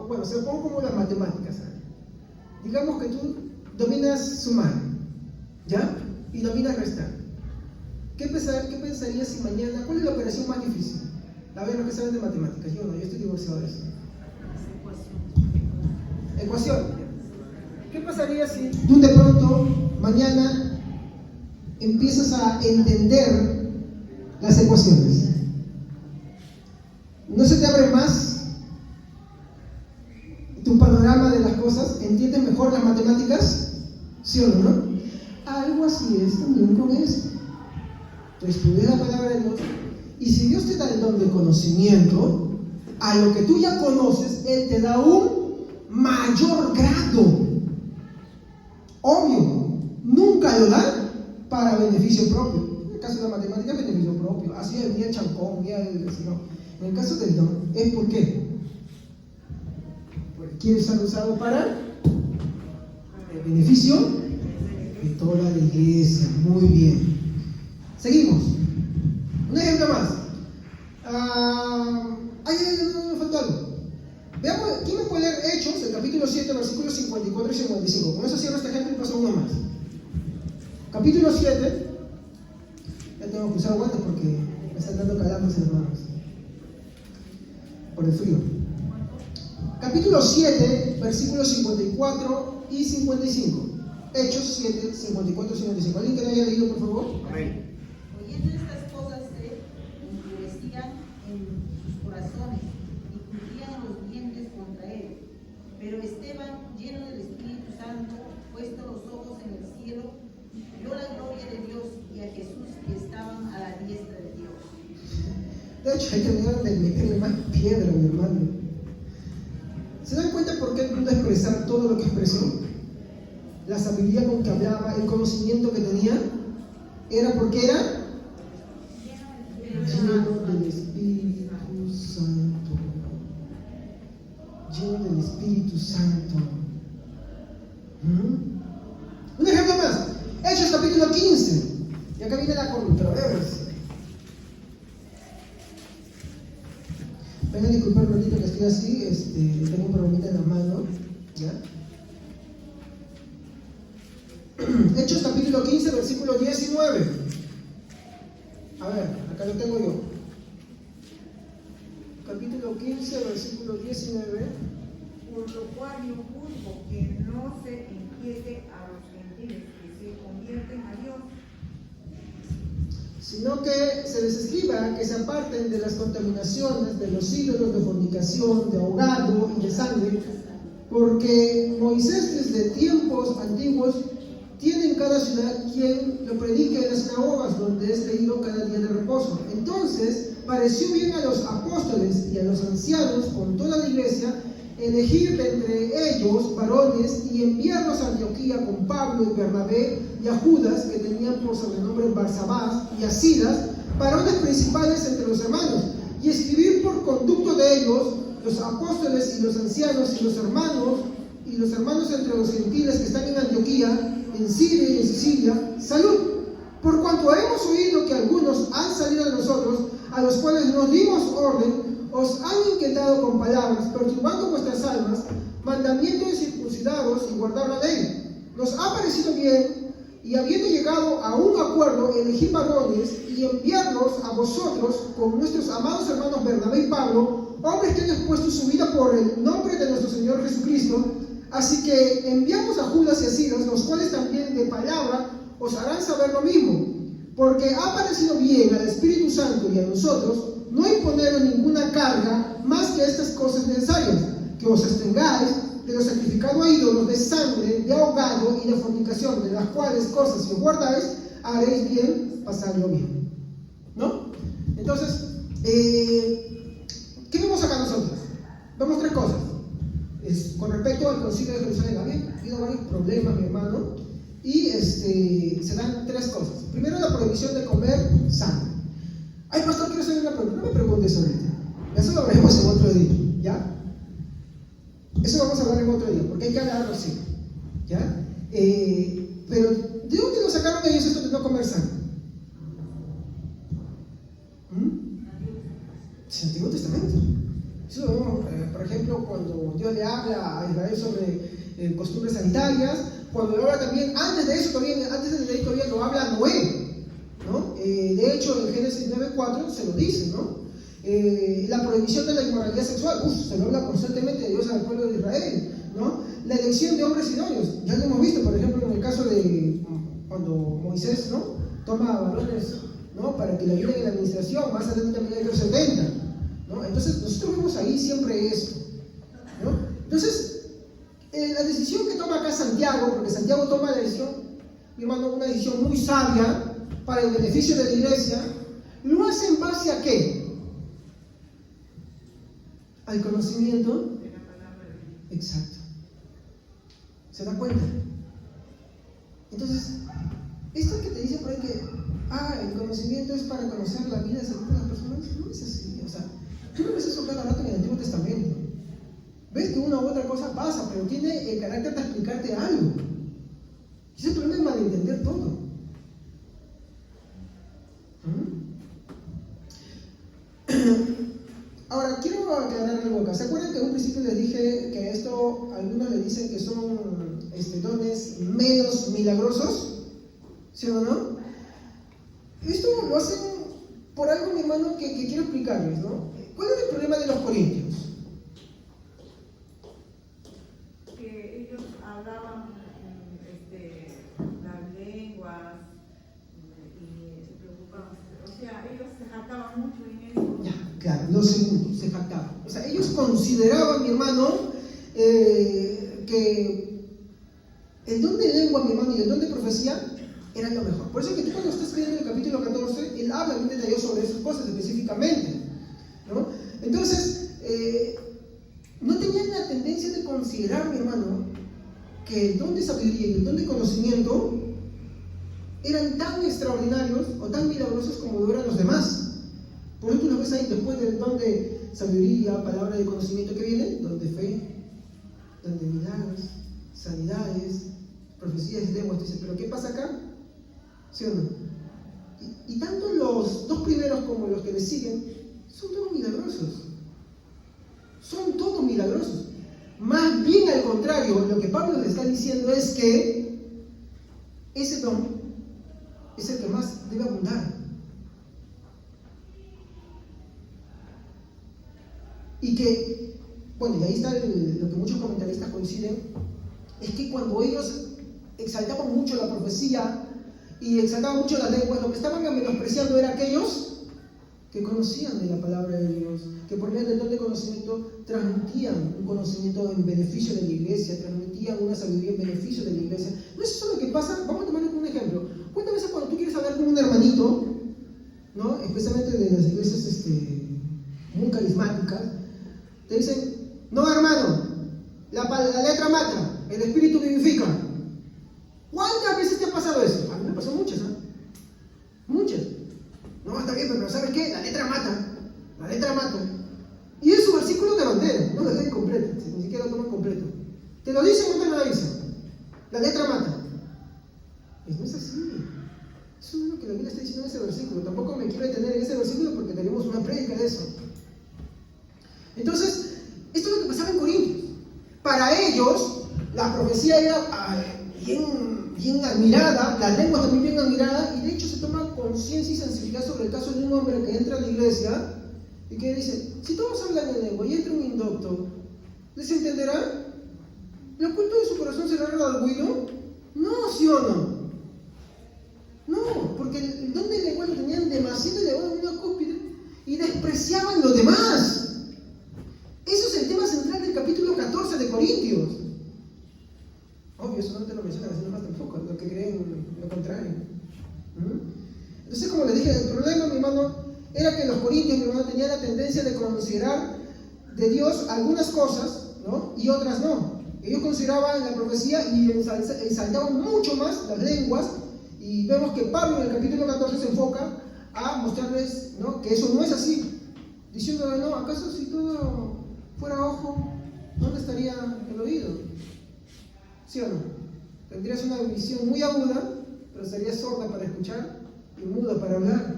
Bueno, se lo pongo como las matemáticas, ¿sabes? Digamos que tú dominas sumar, ¿ya? Y dominas restar. ¿Qué pensarías si mañana, cuál es la operación más difícil? A ver, los que saben de matemáticas, yo no, yo estoy divorciado de eso. Ecuación. ¿Qué pasaría si tú de pronto, mañana, empiezas a entender las ecuaciones? ¿No se te abre más tu panorama de las cosas? ¿Entiendes mejor las matemáticas? ¿Sí o no? Algo así es también con esto. Tú estudias la palabra de Dios, y si Dios te da el don de conocimiento, a lo que tú ya conoces, Él te da un mayor grado. Obvio, nunca lo da para beneficio propio. En el caso de la matemática, beneficio propio. Así es, mía chancón, mía el no. En el caso del don, ¿es por qué? Porque quiere ser usado para el beneficio de toda la iglesia. Muy bien. Seguimos. Un ejemplo más. No me faltó algo. Veamos, ¿quién me puede leer Hechos, el capítulo 7, versículos 54 y 55? Con eso cierro este ejemplo y paso uno más. Capítulo 7. Ya tengo que usar guantes porque me están dando calambres, hermanos, por el frío. Capítulo 7, versículos 54 y 55. Hechos 7, 54 y 55. ¿Alguien que lo haya leído, por favor? Amén. Oyendo estas cosas se endurecían en sus corazones y crujían los dientes contra él. Pero Esteban, lleno del Espíritu Santo, puesto los ojos en el cielo, vio la gloria de Dios y a Jesús que estaban a la diestra de Dios. De hecho, hay que meterle más piedra, mi hermano. ¿Se dan cuenta por qué pudo expresar todo lo que expresó? La sabiduría con que hablaba, el conocimiento que tenía, era porque era lleno del Espíritu Santo. Lleno del Espíritu Santo. Un ejemplo más. Hechos capítulo 15. Y acá viene la controversia. Vengan a disculpar un ratito que estoy así, tengo un problemita en la mano, ¿ya? Hechos capítulo 15, versículo 19. A ver, acá lo tengo yo. Capítulo 15, versículo 19. Por lo cual yo juzgo que no se inquiete a los gentiles que se convierten a Dios, Sino que se les escriba que se aparten de las contaminaciones, de los ídolos, de fornicación, de ahogado y de sangre, porque Moisés desde tiempos antiguos tiene en cada ciudad quien lo predique en las sinagogas, donde es leído cada día de reposo. Entonces pareció bien a los apóstoles y a los ancianos con toda la iglesia elegir de entre ellos varones y enviarlos a Antioquía con Pablo y Bernabé y a Judas, que tenían por sobrenombre Barsabás, y a Silas, varones principales entre los hermanos, y escribir por conducto de ellos, los apóstoles y los ancianos y los hermanos entre los gentiles que están en Antioquía, en Siria y en Sicilia, salud. Por cuanto hemos oído que algunos han salido de nosotros, a los cuales nos dimos orden, os han inquietado con palabras, perturbando vuestras almas, mandamiento de circuncidaros y guardar la ley. Nos ha parecido bien, y habiendo llegado a un acuerdo, elegir varones y enviarlos a vosotros con nuestros amados hermanos Bernabé y Pablo, hombres que han expuesto su vida por el nombre de nuestro Señor Jesucristo, Así que enviamos a Judas y a Silas, los cuales también de palabra os harán saber lo mismo, porque ha parecido bien al Espíritu Santo y a nosotros no imponeros ninguna carga más que estas cosas necesarias, que os abstengáis de lo sacrificado a ídolos, de sangre, de ahogado y de fornicación, de las cuales cosas si os guardáis, haréis bien pasarlo bien. ¿No? Entonces, ¿qué vemos acá nosotros? Vemos tres cosas. Con respecto al concilio de Jerusalén, había habido varios problemas, mi hermano, y se dan tres cosas. Primero, la prohibición de comer sangre. Ay, pastor, quiero saber una pregunta. No me preguntes ahorita. Eso lo veremos en otro día, ¿ya? Eso lo vamos a hablar en otro día, porque hay que hablarlo así, ¿ya? Pero, ¿de dónde lo sacaron ellos esto de no comer sangre? Es el Antiguo Testamento. Eso lo vemos, por ejemplo, cuando Dios le habla a Israel sobre costumbres sanitarias, cuando lo habla también, antes de eso todavía, antes de la ley todavía lo habla Noé, ¿no? De hecho, en Génesis 9:4 se lo dice, ¿no? La prohibición de la inmoralidad sexual, se lo habla constantemente de Dios al pueblo de Israel, ¿no? La elección de hombres idóneos, ya lo hemos visto, por ejemplo, en el caso de cuando Moisés, ¿no? Toma varones, ¿no? Para que le ayuden en la administración, más adelante también hay otros 70, ¿no? Entonces, nosotros vemos ahí siempre esto, ¿no? Entonces, la decisión que toma acá Santiago, porque Santiago toma la decisión, mi hermano, una decisión muy sabia para el beneficio de la iglesia, lo hace en base a ¿qué? Al conocimiento. Exacto. ¿Se da cuenta? Entonces, esto que te dice por ahí que el conocimiento es para conocer la vida de las personas, no es así. O sea, tú no ves eso cada rato en el Antiguo Testamento. Ves que una u otra cosa pasa, pero tiene el carácter de explicarte algo. Y ese problema es malentender todo. Ahora, quiero aclarar algo acá. ¿Se acuerdan que en un principio les dije que esto, algunos le dicen que son dones menos milagrosos? ¿Sí o no? Esto lo hacen por algo, mi hermano, que quiero explicarles, ¿no? ¿Cuál es el problema de los corintios? Que ellos hablaban las lenguas y se preocupaban. O sea, ellos se jactaban mucho en eso. Ya, claro, lo segundo, se jactaban. O sea, ellos consideraban, mi hermano, que el don de lengua, mi hermano, y el don de profecía eran lo mejor. Por eso que tú cuando estás leyendo el capítulo 14, él habla bien detallado sobre esas cosas específicamente, ¿no? Entonces, no tenían la tendencia de considerar, mi hermano, que el don de sabiduría y el don de conocimiento eran tan extraordinarios o tan milagrosos como lo eran los demás. Por eso tú lo ves ahí después del don de sabiduría, palabra de conocimiento que viene, don de fe, don de milagros, sanidades, profecías y lenguas. Dice, ¿pero qué pasa acá? ¿Sí o no? Y tanto los dos primeros como los que le siguen son todos milagrosos. Son todos milagrosos. Más bien al contrario, lo que Pablo le está diciendo es que ese don es el que más debe abundar. Y que, bueno, y ahí está lo que muchos comentaristas coinciden, es que cuando ellos exaltaban mucho la profecía y exaltaban mucho las lenguas, lo que estaban menospreciando era aquellos que conocían de la palabra de Dios, que por medio del don de conocimiento transmitían un conocimiento en beneficio de la iglesia, transmitían una sabiduría en beneficio de la iglesia. ¿No es eso lo que pasa? Vamos a tomarlo como un ejemplo. ¿Cuántas veces cuando tú quieres hablar con un hermanito, ¿no? Especialmente de las iglesias muy carismáticas, te dicen, no hermano, la letra mata, el espíritu vivifica? ¿Cuántas veces te ha pasado eso? A mí me pasó muchas, ¿eh? Muchas. No, está bien, pero ¿sabes qué? La letra mata. La letra mata. Y es su versículo de bandera, no lo leen completo, ni siquiera lo toman completo. ¿Te lo dicen o no te lo dicen? La letra mata. Pues no es así. Eso no es lo que la Biblia está diciendo en ese versículo. Tampoco me quiero detener en ese versículo porque tenemos una prédica de eso. Entonces, esto es lo que pasaba en Corintios. Para ellos, la profecía era bien admirada, las lenguas también bien admiradas, y de hecho se toma conciencia y sensibilidad sobre el caso de un hombre que entra a la iglesia y que dice, si todos hablan en lengua y entra un indocto, ¿les entenderá? ¿El oculto de su corazón será redarguido? No, ¿sí o no? No, porque el don de lenguaje lo tenían demasiado elevado en una cúspide y despreciaban los demás. Eso es el tema central del capítulo 14 de Corintios. Obvio, eso no te lo mencionan, así nomás tampoco, los que creen lo contrario. Entonces, como les dije, el problema, mi hermano, era que los corintios, mi hermano, tenían la tendencia de considerar de Dios algunas cosas, ¿no? Y otras no. Ellos consideraban la profecía y ensalzaban mucho más las lenguas, y vemos que Pablo en el capítulo 14 se enfoca a mostrarles, ¿no?, que eso no es así, diciéndole, no, ¿acaso si todo fuera ojo, dónde estaría el oído? ¿Sí o no? Tendrías una visión muy aguda, pero serías sorda para escuchar y muda para hablar.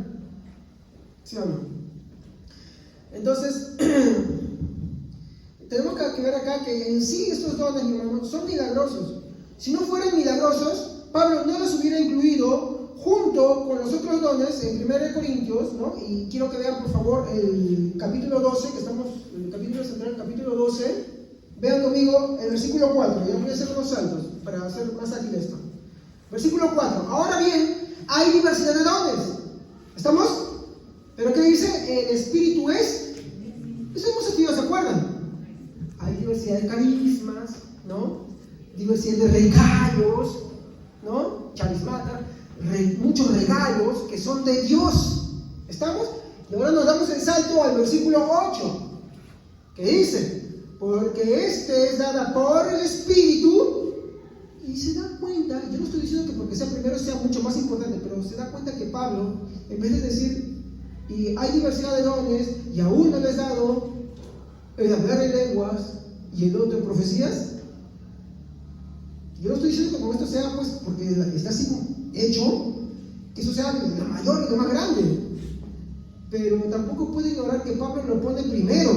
¿Sí o no? Entonces, tenemos que ver acá que en sí estos dones, mi hermano, son milagrosos. Si no fueran milagrosos, Pablo no los hubiera incluido junto con los otros dones en 1 Corintios, ¿no? Y quiero que vean, por favor, el capítulo 12, que estamos, el capítulo central, el capítulo 12. Vean conmigo el versículo 4, ya voy a hacer unos saltos para hacer más ágil esto. Versículo 4. Ahora bien, hay diversidad de dones. ¿Estamos? ¿Pero qué dice? El espíritu es. Eso hemos estudiado, ¿se acuerdan? Hay diversidad de carismas, ¿no? Diversidad de regalos, ¿no? Charismata, muchos regalos que son de Dios. ¿Estamos? Y ahora nos damos el salto al versículo 8, que dice: porque este es dada por el Espíritu. Y se da cuenta, yo no estoy diciendo que porque sea primero sea mucho más importante, pero se da cuenta que Pablo, en vez de decir, y hay diversidad de dones, y a uno les dado el hablar en lenguas, y el otro en profecías. Yo no estoy diciendo que con esto sea, pues, porque está así hecho, que eso sea lo mayor y lo más grande. Pero tampoco puede ignorar que Pablo lo pone primero.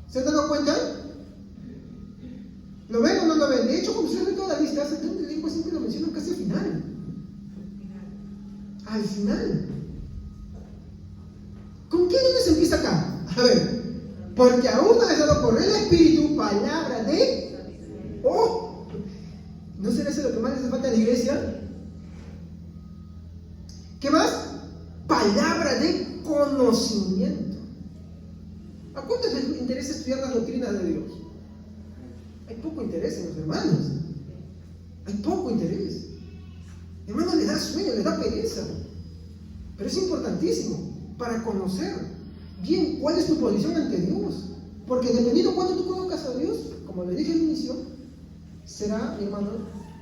¿Se han dado cuenta? ¿Lo ven o no lo ven? De hecho, como ustedes ven toda la lista, el don de lengua siempre lo mencionan casi al final. Al final. ¿Con qué dones empieza acá? A ver. Porque a uno es dado por el Espíritu palabra de... ¡Oh! ¿No será eso lo que más les hace falta a la iglesia? ¿Qué más? Palabra de conocimiento. ¿A cuántos les interesa estudiar las doctrinas de Dios? Hay poco interés en los hermanos. Hay poco interés. Hermanos, les da sueño, les da pereza. Pero es importantísimo para conocer bien cuál es tu posición ante Dios. Porque dependiendo de cuándo tú conozcas a Dios, como le dije al inicio, será, mi hermano,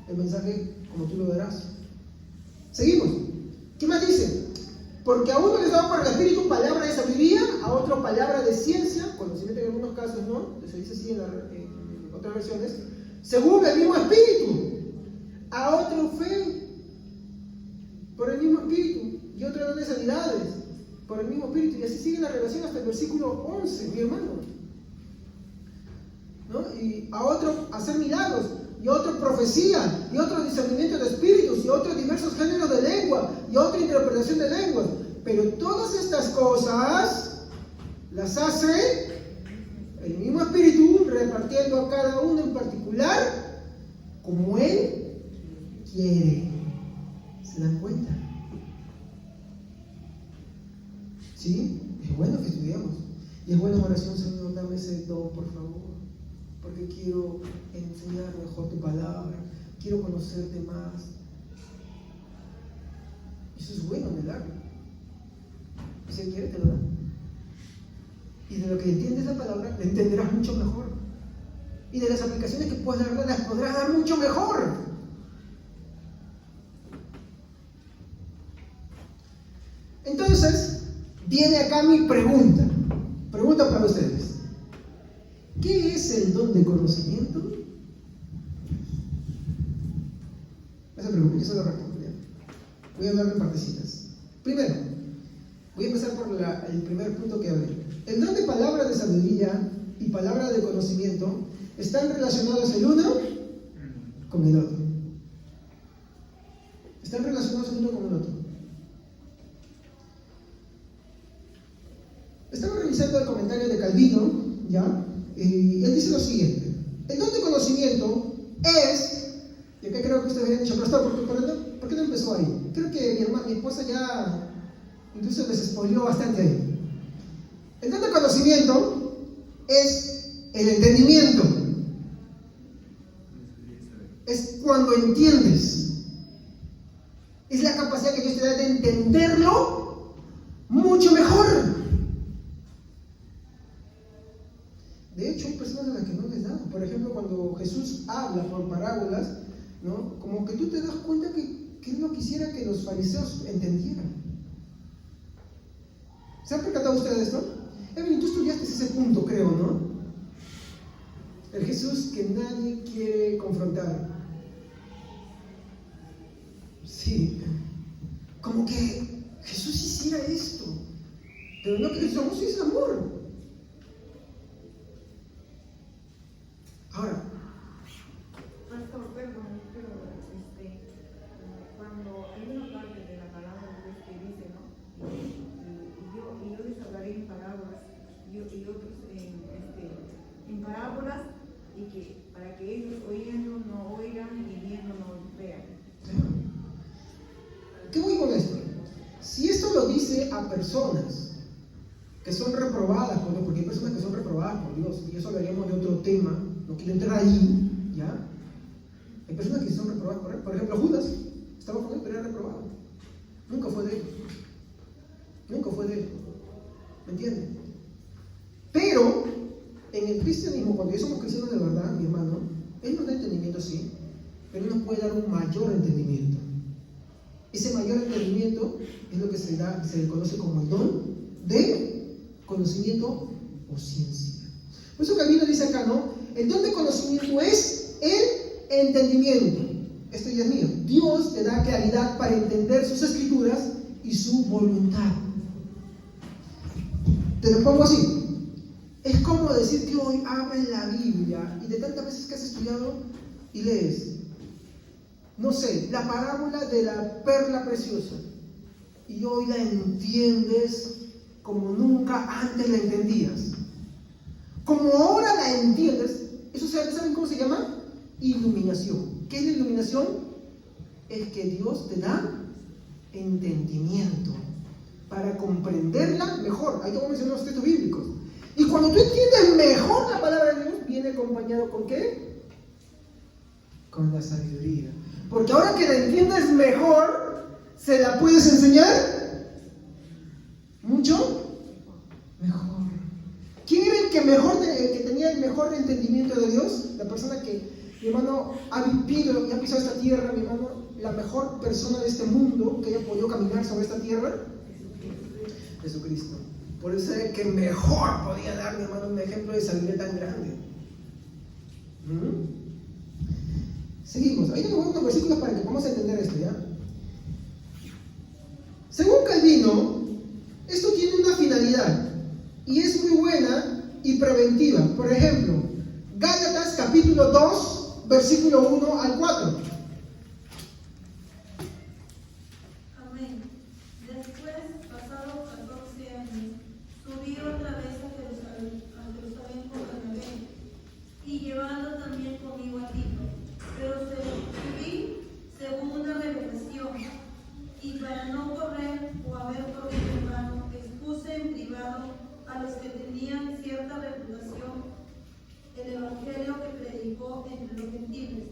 el mensaje como tú lo verás. Seguimos. ¿Qué más dice? Porque a uno les da por el Espíritu palabra de sabiduría, a otro palabra de ciencia, conocimiento en algunos casos, ¿no? Se dice así en otras versiones, según el mismo Espíritu, a otro fe, por el mismo Espíritu, y otro don de sanidades, por el mismo Espíritu, y así sigue la relación hasta el versículo 11, mi hermano, ¿no? Y a otro hacer milagros, y otro profecía, y otro discernimiento de espíritus, y otros diversos géneros de lengua, y otra interpretación de lenguas. Pero todas estas cosas las hace el mismo Espíritu, repartiendo a cada uno en particular como Él quiere. ¿Se dan cuenta? ¿Sí? Es bueno que estudiamos. Y es buena oración: Señor, dame ese don, por favor, porque quiero enseñar mejor tu palabra, quiero conocerte más. Eso es bueno, anhelarlo. Y si Él quiere, te lo da. Y de lo que entiendes la palabra, la entenderás mucho mejor. Y de las aplicaciones que puedas darle, las podrás dar mucho mejor. Entonces, viene acá mi pregunta. Pregunta para ustedes. ¿Qué es el don de conocimiento? Esa pregunta, yo se lo respondo. Voy a hablar en partecitas. Primero, voy a empezar por el primer punto que hablé. El don de palabra de sabiduría y palabra de conocimiento están relacionados el uno con el otro. Están relacionados el uno con el otro. Estaba revisando el comentario de Calvino, ¿ya? Y él dice lo siguiente: el don de conocimiento conocimiento es, y acá creo que ustedes habían dicho, pastor, ¿por qué no empezó ahí? Creo que mi esposa ya incluso les spoileó bastante ahí. El don de conocimiento es el entendimiento. Es cuando entiendes. Es la capacidad que Dios te da de entenderlo mucho mejor. De hecho, hay personas a las que no les da. Por ejemplo, cuando Jesús habla por parábolas, ¿no? Como que tú te das cuenta que Él no quisiera que los fariseos entendieran. ¿Se han percatado ustedes de esto? Evelyn, tú estudiaste ese punto, creo, ¿no? El Jesús que nadie quiere confrontar. Sí. Como que Jesús hiciera esto. Pero no que Jesús es amor. Ahora, Pastor, perdón, pero cuando hay una parte de la palabra de Dios que dice, ¿no? Y yo les hablaré en parábolas y otros en parábolas, y que para que ellos oyendo no oigan y viendo no vean. ¿qué voy con esto? Si esto lo dice a personas que son reprobadas por Dios, porque hay personas que son reprobadas por Dios, y eso hablaríamos de otro tema, no quiero entrar ahí, ¿ya? Hay personas que son reprobadas por Él. Por ejemplo, Judas estaba con Él, pero era reprobado. Nunca fue de Él. Nunca fue de Él. ¿Me entienden? Pero en el cristianismo, cuando ya somos cristianos de verdad, mi hermano, Él nos da entendimiento, sí, pero Él nos puede dar un mayor entendimiento. Ese mayor entendimiento es lo que se le conoce como el don de conocimiento o ciencia. Por eso Calvino dice acá, ¿no? El don de conocimiento es el entendimiento. Esto ya es mío. Dios te da claridad para entender sus escrituras y su voluntad. Te lo pongo así. Es como decir que hoy abres la Biblia y de tantas veces que has estudiado y lees, no sé, la parábola de la perla preciosa, y hoy la entiendes como nunca antes la entendías. Como ahora la entiendes, eso ¿saben cómo se llama? Iluminación. ¿Qué es la iluminación? Es que Dios te da entendimiento para comprenderla mejor. Ahí te voy a mencionar los textos bíblicos. Y cuando tú entiendes mejor la palabra de Dios, viene acompañado ¿con qué? Con la sabiduría. Porque ahora que la entiendes mejor, ¿se la puedes enseñar? Mucho mejor. ¿Quién era el que tenía el mejor entendimiento de Dios? La persona que, mi hermano, ha vivido y ha pisado esta tierra, mi hermano, la mejor persona de este mundo que haya podido caminar sobre esta tierra. Jesucristo. Por eso es que mejor podía dar, mi hermano, un ejemplo de sabiduría tan grande. Seguimos. Ahí tenemos unos versículos para que podamos entender esto, ¿ya? Según Calvino, esto tiene una finalidad y es muy buena y preventiva. Por ejemplo, Gálatas capítulo 2, versículo 1 al 4. Amén. Después, pasados 14 años, subí otra vez a Jerusalén con Bernabé, y llevando también conmigo a Tito. Pero subí según una revelación, y para no correr o haber corrido en vano, expuse en privado a los que tenían cierta reputación el evangelio que predicó entre los gentiles.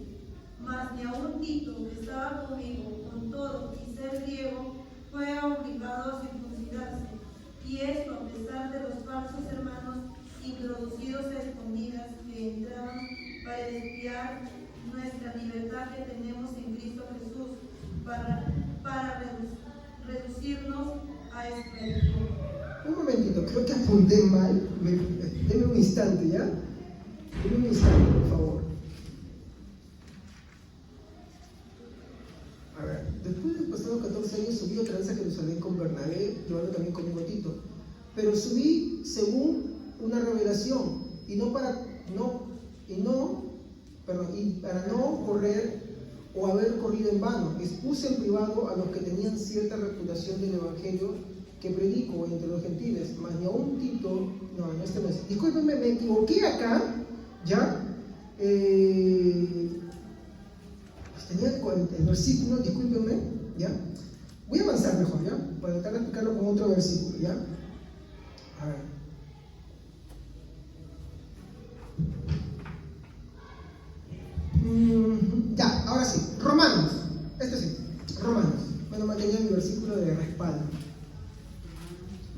Mas ni aun Tito, que estaba conmigo, con todo y ser griego, fue obligado a circuncidarse, y esto a pesar de los falsos hermanos introducidos a escondidas que entraban para espiar nuestra libertad que tenemos en Cristo Jesús, para reducirnos a esclavitud. Un momentito, creo que apunté mal. Denme un instante, ¿ya? Denme un instante, por favor. A ver, después de pasados 14 años subí otra vez a Jerusalén con Bernabé, llevando también conmigo a Tito. Pero subí según una revelación, y para no correr o haber corrido en vano. Expuse en privado a los que tenían cierta reputación del evangelio que predico entre los gentiles, mas ni aún Tito, discúlpenme, me equivoqué acá, ¿ya? tenía el versículo, discúlpenme, ¿ya? Voy a avanzar mejor, ¿ya? Para tratar de explicarlo con otro versículo, ¿ya? A ver. Ya, ahora sí. Romanos. Este sí. Romanos. Bueno, mantenía mi versículo de respaldo.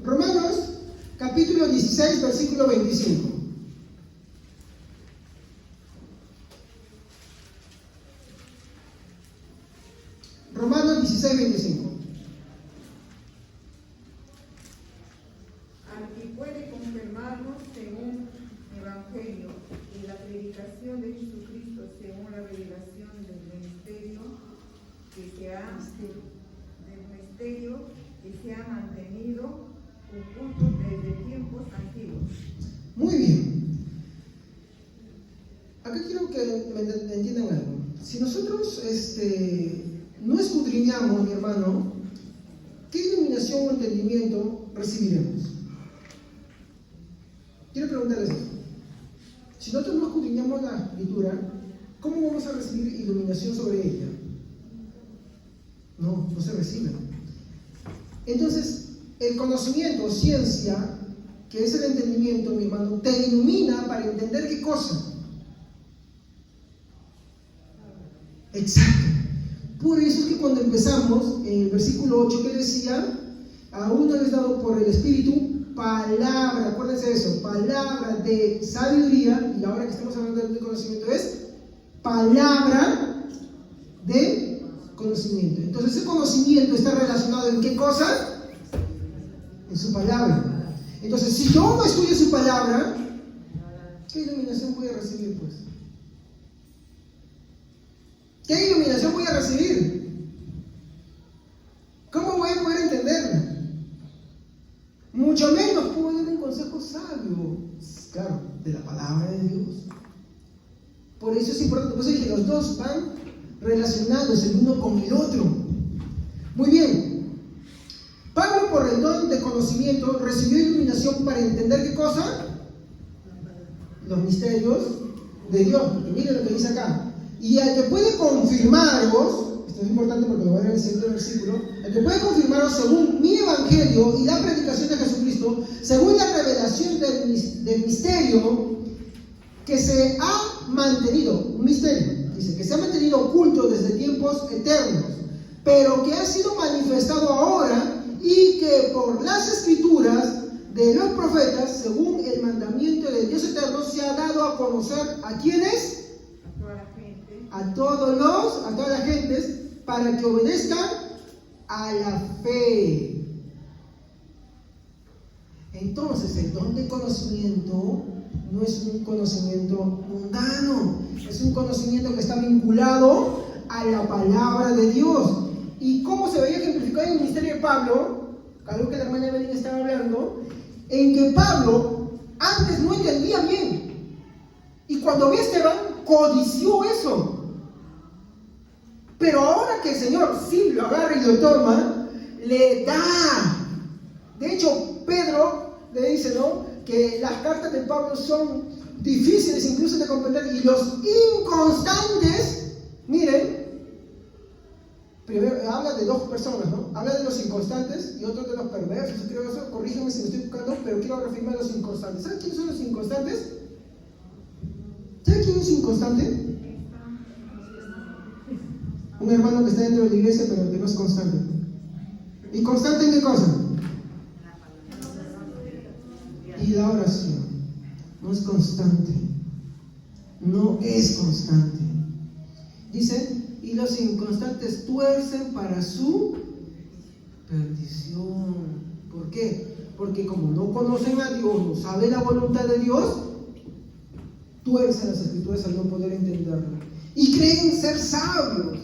Romanos, capítulo 16, versículo 25. Romanos 16, 25. Al que puede confirmarnos según Evangelio y la predicación de Jesucristo según la revelación del misterio que se ha mantenido oculto desde tiempos antiguos. Muy bien. Acá quiero que me entiendan algo. Si nosotros no escudriñamos, mi hermano, ¿qué iluminación o entendimiento recibiremos? Quiero preguntarles esto. Si nosotros no escudriñamos la escritura, ¿cómo vamos a recibir iluminación sobre ella? No se recibe. Entonces, el conocimiento, ciencia, que es el entendimiento, mi hermano, te ilumina para entender qué cosa. Exacto. Por eso es que cuando empezamos, en el versículo 8, que decía, a uno les dado por el Espíritu palabra, acuérdense de eso, palabra de sabiduría, y ahora que estamos hablando de conocimiento es palabra de conocimiento. Entonces ese conocimiento está relacionado en qué cosa? En su palabra. Entonces si yo no estudio su palabra, ¿qué iluminación voy a recibir pues? ¿Qué iluminación voy a recibir? ¿Cómo voy a poder entenderla? Mucho menos puedo dar un consejo sabio, claro, de la palabra de Dios. Por eso es importante, por eso dije, los dos van relacionados el uno con el otro. Muy bien. Pablo, por el don de conocimiento, recibió iluminación para entender ¿qué cosa? Los misterios de Dios. Porque miren lo que dice acá. Y al que puede confirmaros, esto es importante porque lo voy a ver en el siguiente versículo, el que puede confirmaros según mi evangelio y la predicación de Jesucristo, según la revelación del misterio que se ha mantenido, un misterio, dice, que se ha mantenido oculto desde tiempos eternos, pero que ha sido manifestado ahora y que por las escrituras de los profetas, según el mandamiento de Dios eterno, se ha dado a conocer a quienes, a todas las gentes, para que obedezcan a la fe. Entonces, el don de conocimiento no es un conocimiento mundano, es un conocimiento que está vinculado a la palabra de Dios. ¿Y cómo se veía ejemplificado en el ministerio de Pablo? Algo que la hermana Evelyn estaba hablando, en que Pablo antes no entendía bien, y cuando vio a Esteban, codició eso. Pero ahora que el Señor sí lo agarra y lo toma, le da. De hecho, Pedro le dice, ¿no?, que las cartas de Pablo son difíciles incluso de comprender, y los inconstantes, miren, primero habla de dos personas, ¿no? Habla de los inconstantes y otro de los perversos, creo eso, corrígeme si me estoy buscando, pero quiero reafirmar a los inconstantes. ¿Saben quiénes son los inconstantes? ¿Saben quién es inconstante? Un hermano que está dentro de la iglesia pero que no es constante. ¿Y constante en qué cosa? Y la oración. No es constante. No es constante. Dice, y los inconstantes tuercen para su perdición. ¿Por qué? Porque como no conocen a Dios, no saben la voluntad de Dios, tuercen las escrituras al no poder entenderlo. Y creen ser sabios.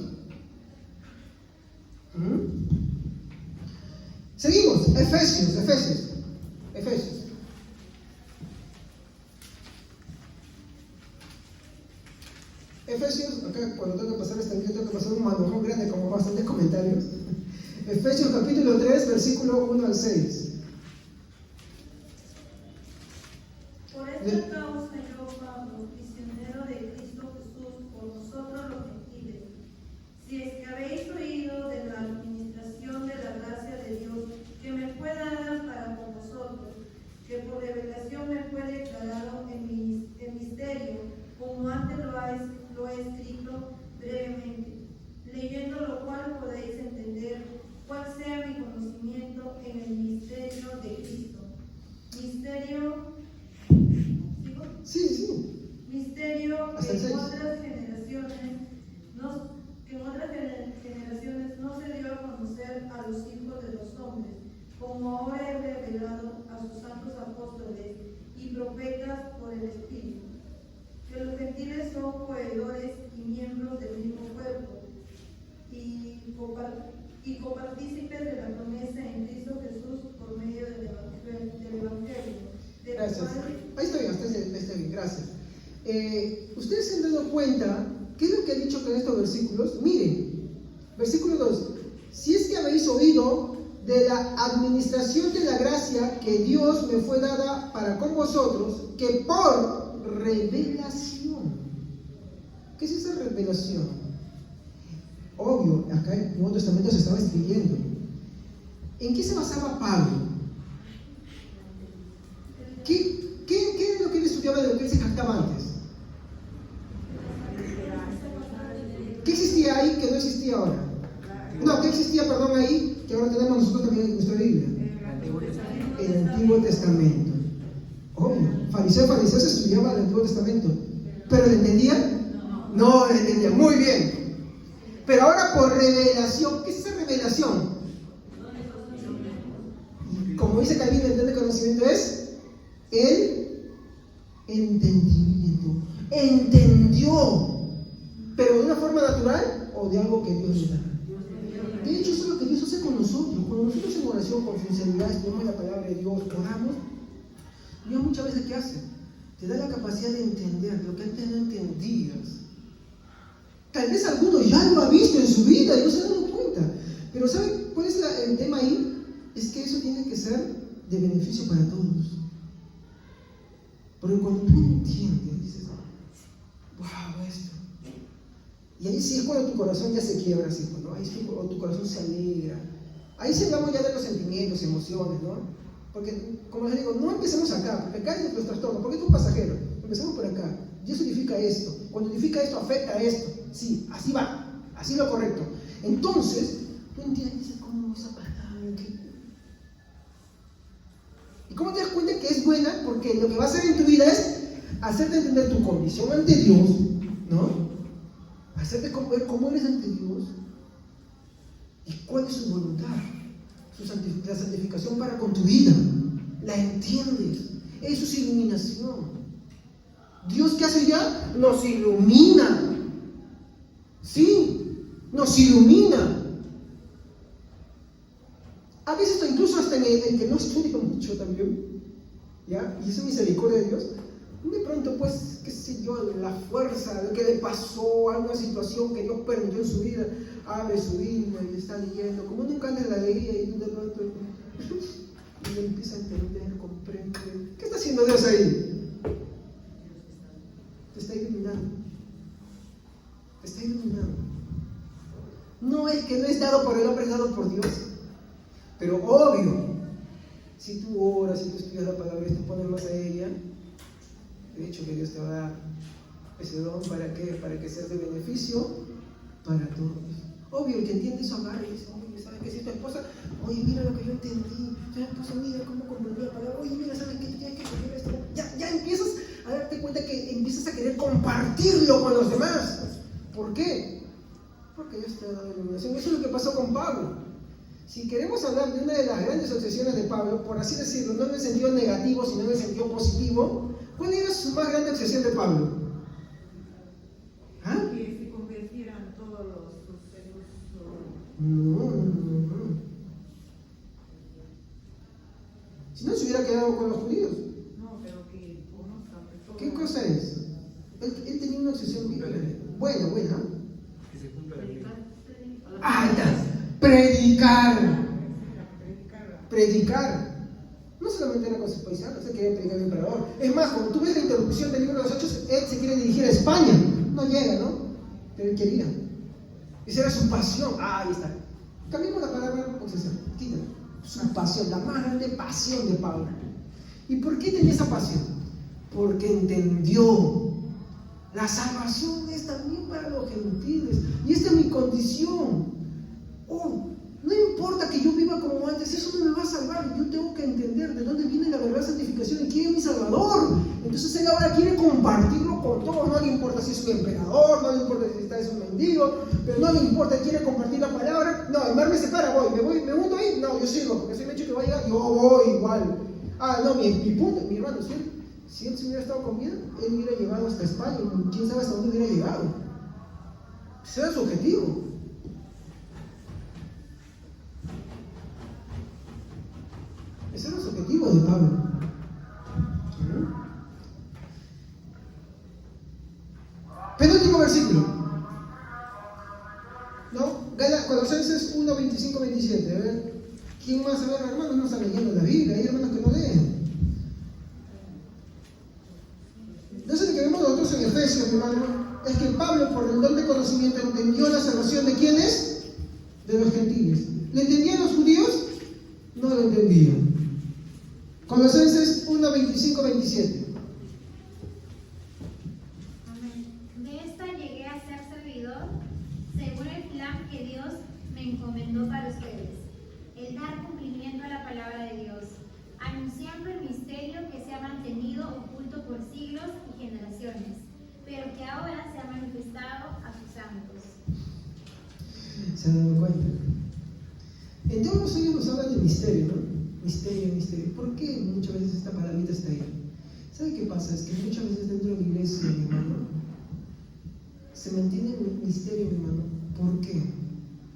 Seguimos, Efesios. Efesios, acá cuando tengo que pasar esta Biblia tengo que pasar un manojón grande como bastantes comentarios. Efesios capítulo 3, versículo 1 al 6. Por esta causa yo, Pablo, prisionero de Cristo como ahora he revelado a sus santos apóstoles y profetas por el Espíritu, que los gentiles son coheredores y miembros del mismo cuerpo, y copartícipes de la promesa en Cristo Jesús por medio del Evangelio. Gracias. Ahí está bien, gracias. Ustedes se han dado cuenta, ¿qué es lo que ha dicho con estos versículos? Miren, versículo 2. Si es que habéis oído de la administración de la gracia que Dios me fue dada para con vosotros, que por revelación. ¿Qué es esa revelación? Obvio, acá en el Nuevo Testamento se estaba escribiendo. ¿En qué se basaba Pablo? ¿Qué es lo que él estudiaba de lo que él se jactaba antes? ¿Qué existía ahí que no existía ahora? No, ¿qué existía, perdón, ahí que ahora tenemos nosotros también en nuestra Biblia? El Antiguo Testamento. Obvio, fariseos estudiaban el Antiguo Testamento. ¿Pero lo entendían? No lo entendían. Muy bien. Pero ahora por revelación, ¿qué es esa revelación? Como dice Calvino, el conocimiento es el entendimiento. Entendió, pero de una forma natural o de algo que Dios le da. De hecho, eso es lo que Dios hace con nosotros. Cuando nosotros en oración con sinceridad estudiamos la palabra de Dios, oramos, Dios muchas veces ¿qué hace? Te da la capacidad de entender lo que antes no entendías. Tal vez alguno ya lo ha visto en su vida y no se ha dado cuenta. Pero ¿sabe cuál es el tema ahí? Es que eso tiene que ser de beneficio para todos. Porque cuando tú entiendes, dices, wow, esto. Y ahí sí es cuando tu corazón ya se quiebra, así, ¿no? Ahí es cuando tu corazón se alegra. Ahí sí hablamos ya de los sentimientos, emociones, ¿no? Porque, como les digo, no empecemos acá, porque acá hay nuestros trastornos, porque es un pasajero. Empezamos por acá. Dios significa esto. Cuando significa esto, afecta a esto. Sí, así va. Así es lo correcto. Entonces, tú entiendes cómo esa palabra. ¿Y cómo te das cuenta que es buena? Porque lo que va a hacer en tu vida es hacerte entender tu condición ante Dios, ¿no? Hacerte ver cómo eres ante Dios y cuál es su voluntad, la santificación para con tu vida. La entiendes. Eso es iluminación. Dios, ¿qué hace ya? Nos ilumina. Sí, nos ilumina. A veces incluso hasta en el que no estudia mucho también, ¿ya? Y esa misericordia de Dios, de pronto pues, qué sé yo, la fuerza, lo que le pasó, alguna situación que Dios permitió en su vida, abre su Biblia y está leyendo, como nunca antes la leía y de pronto y le empieza a entender, comprende. ¿Qué está haciendo Dios ahí? Te está iluminando. Te está iluminando. No es que no es dado por el hombre, es dado por Dios. Pero obvio, si tú oras, si tú estudias la palabra y te pones más a ella, de hecho que Dios te va a dar ese don para que sea de beneficio para todos. Obvio, el que entiende eso agarra y dice, oye, ¿sabes qué? Si tu esposa, oye, mira lo que yo entendí, tu esposa, mira cómo comprendí la palabra, oye, mira, ¿sabes qué? Tú tienes que entender esto. Ya empiezas a darte cuenta que empiezas a querer compartirlo con los demás. ¿Por qué? Porque Dios te ha dado iluminación. Eso es lo que pasó con Pablo. Si queremos hablar de una de las grandes obsesiones de Pablo, por así decirlo, no en el sentido negativo, sino en el sentido positivo, ¿cuál era su más grande obsesión de Pablo? ¿Ah? Que se convirtieran todos los seres. No. Si no, se hubiera quedado con los judíos. No, pero que conozcan. ¿Qué cosa es? Él tenía una obsesión bien buena. Que se cumpla la ley. ¡Ah, ya! Predicar. No solamente era con sus paisanos, él quería predicar al emperador. Es más, cuando tú ves la introducción del libro de los Hechos, él se quiere dirigir a España. No llega, ¿no? Pero él quería. Esa era su pasión. Ah, ahí está. Cambiemos la palabra obsesión. Quítala. Su pasión, la más grande pasión de Pablo. ¿Y por qué tenía esa pasión? Porque entendió. La salvación es también para los gentiles. Y esta es mi condición. No importa que yo viva como antes, eso no me va a salvar. Yo tengo que entender de dónde viene la verdadera santificación y quién es mi Salvador. Entonces él ahora quiere compartirlo con por todo, no le importa si es un emperador, no le importa si es un mendigo, pero no le importa, él quiere compartir la palabra. No, el mar me separa, me hundo ahí, no, yo sigo, porque si me he dicho que va a llegar, yo voy igual. Ah, no, mi punto, mi hermano, si él se hubiera estado con vida, él hubiera llegado hasta España, quién sabe hasta dónde hubiera llegado. Ese era su objetivo. Ese era su objetivo de Pablo. Penúltimo versículo. ¿No? Colosenses 1, 25, 27. A ver, ¿quién más? A ver, hermanos, no están leyendo la Biblia. Hay hermanos que no leen. Entonces, lo que vemos nosotros en Efesios, hermano, es que Pablo, por el don de conocimiento, entendió la salvación de quiénes? De los gentiles. ¿Le entendían los judíos? No lo entendían. Colosenses 1, 25, 27. De esta llegué a ser servidor, según el plan que Dios me encomendó para ustedes, el dar cumplimiento a la palabra de Dios, anunciando el misterio que se ha mantenido oculto por siglos y generaciones, pero que ahora se ha manifestado a sus santos. ¿Se dan cuenta? En todos los años nos hablan de misterio, ¿no? Misterio, misterio. ¿Por qué muchas veces esta palabrita está ahí? ¿Sabe qué pasa? Es que muchas veces dentro de la iglesia, mi hermano, se mantiene el misterio, mi hermano. ¿Por qué?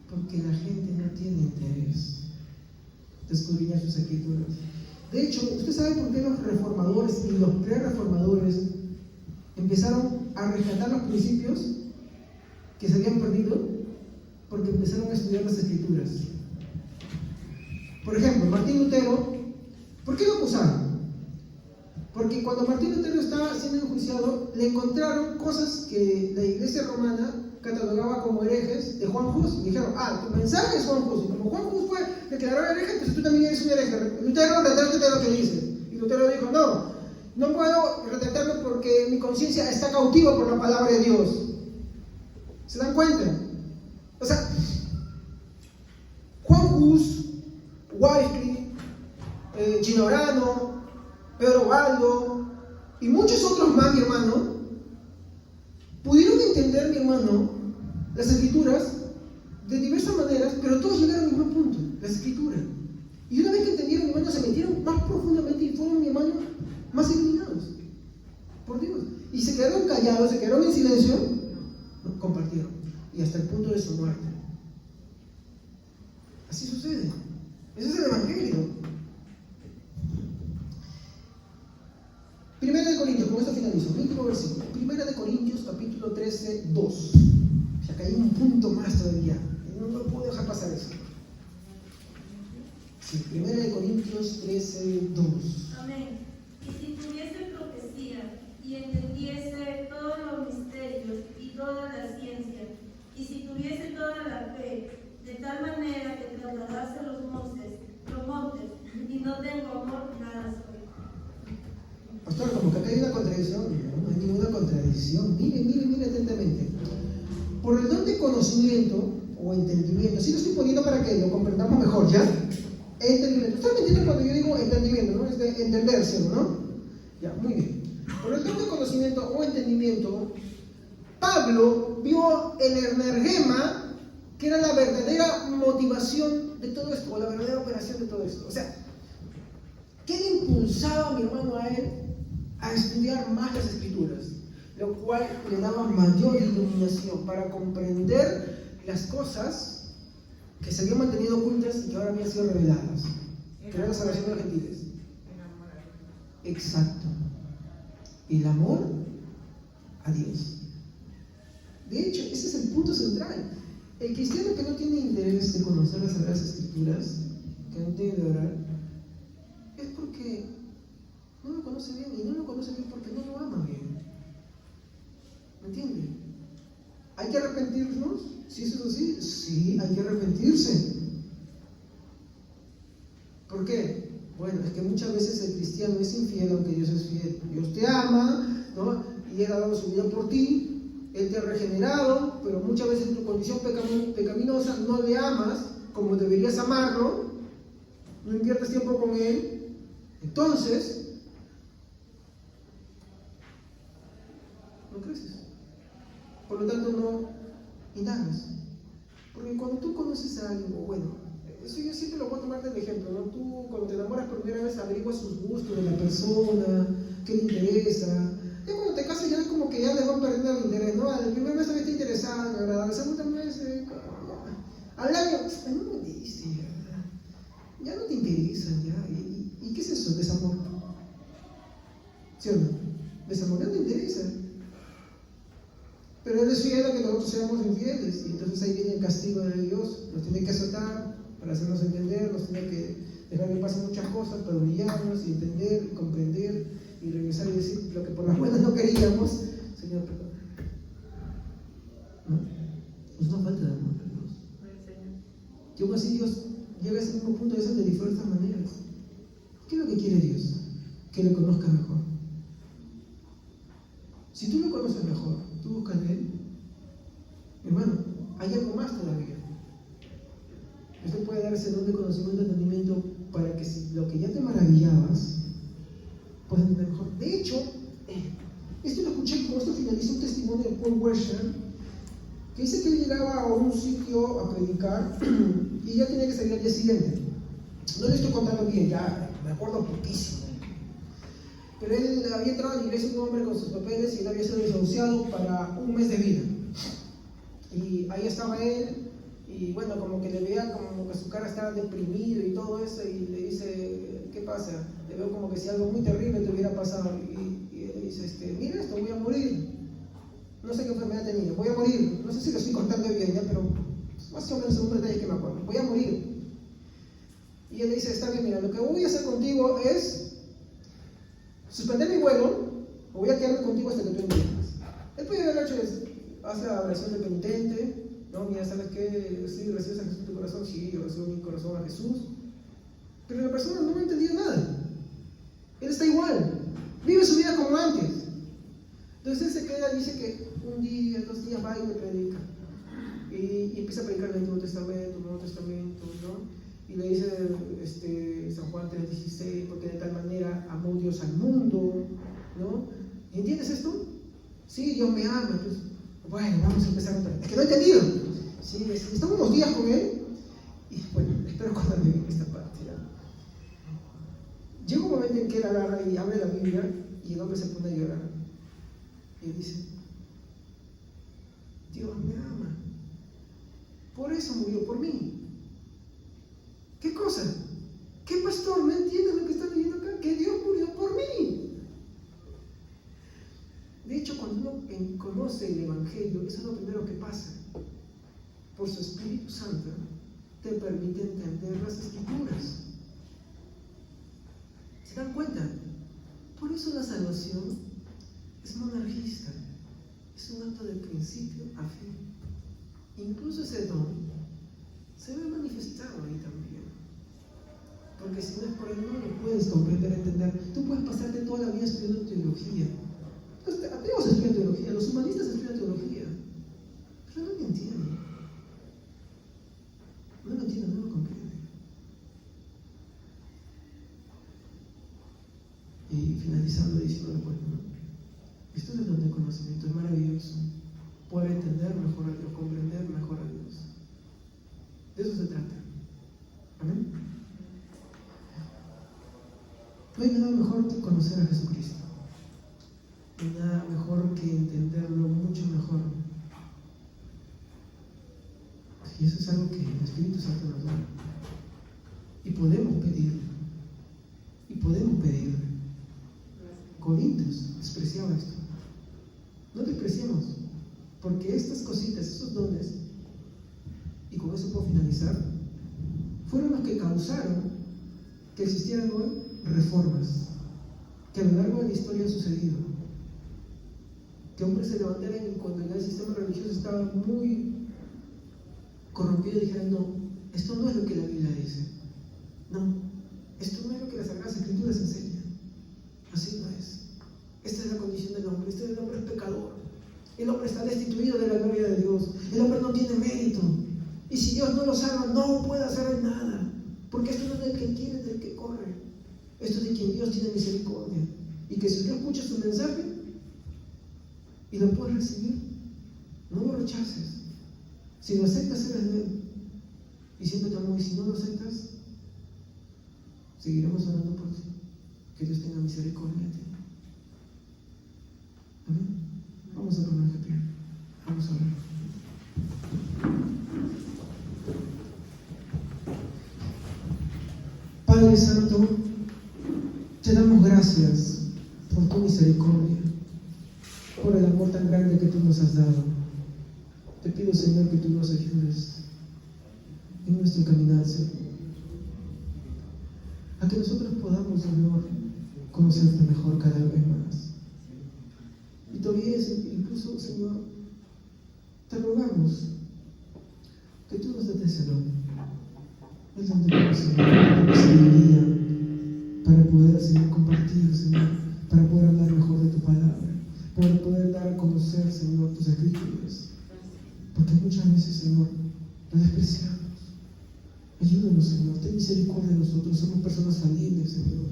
Porque la gente no tiene interés de escudriñar sus escrituras. De hecho, ¿usted sabe por qué los reformadores y los pre-reformadores empezaron a rescatar los principios que se habían perdido? Porque empezaron a estudiar las escrituras. Por ejemplo, Martín Lutero, ¿por qué lo acusaron? Porque cuando Martín Lutero estaba siendo enjuiciado, le encontraron cosas que la iglesia romana catalogaba como herejes de Juan Hus. Y dijeron, tu mensaje es Juan Hus. Y como Juan Hus fue declarado hereje, entonces tú también eres un hereje. Lutero, retráctate de lo que dices. Y Lutero dijo, no puedo retratarme porque mi conciencia está cautiva por la palabra de Dios. ¿Se dan cuenta? O sea, Juan Hus, Wycliffe, Ginorano, Pedro Baldo y muchos otros más, mi hermano, pudieron entender, mi hermano, las escrituras de diversas maneras, pero todos llegaron al mismo punto, las escrituras. Y una vez que entendieron, mi hermano, se metieron más profundamente y fueron, mi hermano, más iluminados por Dios. Y se quedaron callados, se quedaron en silencio, ¿no? Compartieron. Y hasta el punto de su muerte. Así sucede. Ese es el Evangelio. Primera de Corintios, con esto finalizo, el último versículo. Primera de Corintios, capítulo 13, 2. O sea, que hay un punto más todavía. No puedo dejar pasar eso. Sí, Primera de Corintios 13, 2. Amén. Y si tuviese profecía y entendiese todos los misterios y toda la ciencia, y si tuviese toda la fe, de tal manera que trasladase los montes, y no tengo amor, nada soy. Pastor, como que acá hay una contradicción. No hay ninguna contradicción. Mire atentamente. Por el don de conocimiento o entendimiento, si lo estoy poniendo para que lo comprendamos mejor, ¿ya? Entendimiento. ¿Ustedes me entienden cuando yo digo entendimiento, no? Es de entenderse, ¿no? Ya, muy bien. Por el don de conocimiento o entendimiento, Pablo vio el energema, que era la verdadera motivación de todo esto, o la verdadera operación de todo esto. O sea, ¿qué le impulsaba, mi hermano, a él a estudiar más las escrituras? Lo cual le daba mayor iluminación para comprender las cosas que se habían mantenido ocultas y que ahora habían sido reveladas, que era la salvación de los gentiles. Exacto. El amor a Dios. De hecho, ese es el punto central. El cristiano que no tiene interés de conocer las Sagradas Escrituras, que no tiene de orar, es porque no lo conoce bien, y no lo conoce bien porque no lo ama bien. ¿Me entiende? ¿Hay que arrepentirnos? ¿Si eso es así? Sí, hay que arrepentirse. ¿Por qué? Bueno, es que muchas veces el cristiano es infiel aunque Dios es fiel. Dios te ama, ¿no? Y Él ha dado su vida por ti. Él te ha regenerado, pero muchas veces en tu condición pecaminosa no le amas como deberías amarlo, no inviertes tiempo con Él. Entonces, ¿ok? Por lo tanto, no indagas. Porque cuando tú conoces a alguien, o bueno, eso yo siempre lo puedo tomar de ejemplo, ¿no? Tú cuando te enamoras por primera vez averiguas sus gustos de la persona, qué le interesa. Y cuando te casas ya es como que ya les van perdiendo el interés, ¿no? Al primer mes también te interesaba, la verdad. Al segundo mes, al año, no me dice, ya no te interesan, ya. ¿Y qué es eso? Desamor. ¿Sí o no? Desamor ya no te interesa. Pero Él es fiel a que nosotros seamos infieles, y entonces ahí viene el castigo de Dios. Nos tiene que azotar para hacernos entender, nos tiene que dejar que pasen muchas cosas para humillarnos y entender, y comprender y regresar y decir lo que por las buenas no queríamos. Señor, perdón. ¿No? Es una falta de amor a Dios. Y aún así Dios llega a ese mismo punto de diferentes maneras. ¿Qué es lo que quiere Dios? Que le conozca mejor. Si tú lo conoces mejor, tú buscas de Él, hermano, hay algo más todavía. Usted puede dar ese don de conocimiento y entendimiento para que si lo que ya te maravillabas, puedas entender mejor. De hecho, esto lo escuché, con esto finaliza un testimonio de Paul Washer, que dice que él llegaba a un sitio a predicar y ya tenía que salir al día siguiente. No le estoy contando bien, ya me acuerdo poquísimo. Pero él había entrado a la iglesia un hombre con sus papeles y él había sido desahuciado para un mes de vida. Y ahí estaba él, y bueno, como que le veía como que su cara estaba deprimido y todo eso, y le dice, ¿qué pasa? Le veo como que si algo muy terrible te hubiera pasado. Y él dice, mira esto, voy a morir. No sé qué enfermedad tenía, voy a morir. No sé si lo estoy contando bien ya, pero más o menos son detalles que me acuerdo. Voy a morir. Y él le dice, está bien, mira, lo que voy a hacer contigo es suspender mi vuelo, o voy a quedarme contigo hasta que tú entiendas. Él puede haber hecho eso, haz la oración de penitente, no, mira, ¿sabes qué? Sí, recibes a Jesús en tu corazón, sí, yo recibo mi corazón a Jesús. Pero la persona no ha entendido nada. Él está igual, vive su vida como antes. Entonces él se queda y dice que un día, 2 días va y le predica. Y empieza a predicar el Antiguo Testamento, Nuevo Testamento, ¿no? Y le dice San Juan 3:16, porque de tal manera amó Dios al mundo, ¿no? ¿Y entiendes esto? Sí, Dios me ama. Entonces, bueno, vamos a empezar otra vez. Es que no he entendido. Sí, estamos unos días con él, y bueno, espero acordarme bien esta parte. ¿Ya? Llega un momento en que él agarra y abre la Biblia, y el hombre se pone a llorar. Y él dice, Dios me ama. Por eso murió por mí. ¿Qué cosa? ¿Qué pastor? ¿No entiendes lo que está leyendo acá? Que Dios murió por mí. De hecho, cuando uno conoce el Evangelio, eso es lo primero que pasa. Por su Espíritu Santo, te permite entender las Escrituras. ¿Se dan cuenta? Por eso la salvación es monarquista. Es un acto de principio a fin. Incluso ese don se ve manifestado ahí también. Porque si no es por él, no lo puedes comprender, entender. Tú puedes pasarte toda la vida estudiando teología. Los ateos estudian teología, los humanistas estudian teología, pero no lo entienden. No lo entienden, no lo comprenden. Y finalizando diciendo, bueno, esto es el don de conocimiento, es maravilloso. Poder entender mejor a Dios, comprender mejor a Dios. De eso se trata. Amén. No hay nada mejor que conocer a Jesucristo. No hay nada mejor que entenderlo mucho mejor. Y eso es algo que el Espíritu Santo nos da. Y podemos pedirlo. Y podemos pedirlo. Corintios despreciaba esto. No despreciemos, porque estas cositas, esos dones, y con eso puedo finalizar, fueron los que causaron que existieran hoy reformas que a lo largo de la historia han sucedido. Que hombres se levantaran y cuando ya el sistema religioso estaba muy corrompido dijeran, no, esto no es lo que la Biblia dice. No, esto no es lo que las Sagradas Escrituras enseñan. Así no es. Esta es la condición del hombre. El hombre es pecador. El hombre está destituido de la gloria de Dios. El hombre no tiene mérito. Y si Dios no lo salva, no puede hacer nada. Porque esto no es del que quiere, es del que corre. Esto es de quien Dios tiene misericordia. Y que si tú escuchas su mensaje y lo puedes recibir, No lo rechaces. Si lo aceptas, eres de Él. Y siempre te amo. Y si no lo aceptas, seguiremos orando por ti. Que Dios tenga misericordia de ti. Amén. Vamos a poner de pie. Vamos a orar. Padre Santo, te damos gracias por tu misericordia, por el amor tan grande que tú nos has dado. Te pido, Señor, que tú nos ayudes en nuestro caminar, Señor, a que nosotros podamos, Señor, conocerte mejor cada vez más. Y todavía, incluso, Señor, te rogamos que tú nos des ese don, el don de conocimiento, de sabiduría, para poder, Señor, compartir, Señor, para poder hablar mejor de tu palabra, para poder dar a conocer, Señor, tus escrituras. Porque muchas veces, Señor, lo despreciamos. Ayúdanos, Señor, ten misericordia de nosotros. Somos personas falibles, Señor,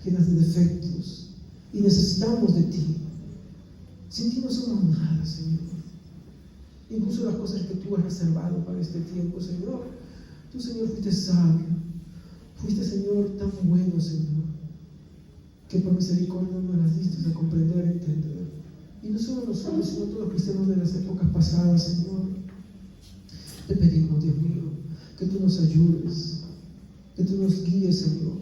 llenas de defectos, y necesitamos de ti. Sin ti no somos nada, Señor. Incluso las cosas que tú has reservado para este tiempo, Señor. Tú, Señor, fuiste sabio. Fuiste, Señor, tan bueno, Señor, que por misericordia nos las diste a comprender, a entender. Y no solo nosotros, sino todos los cristianos de las épocas pasadas, Señor. Te pedimos, Dios mío, que tú nos ayudes, que tú nos guíes, Señor,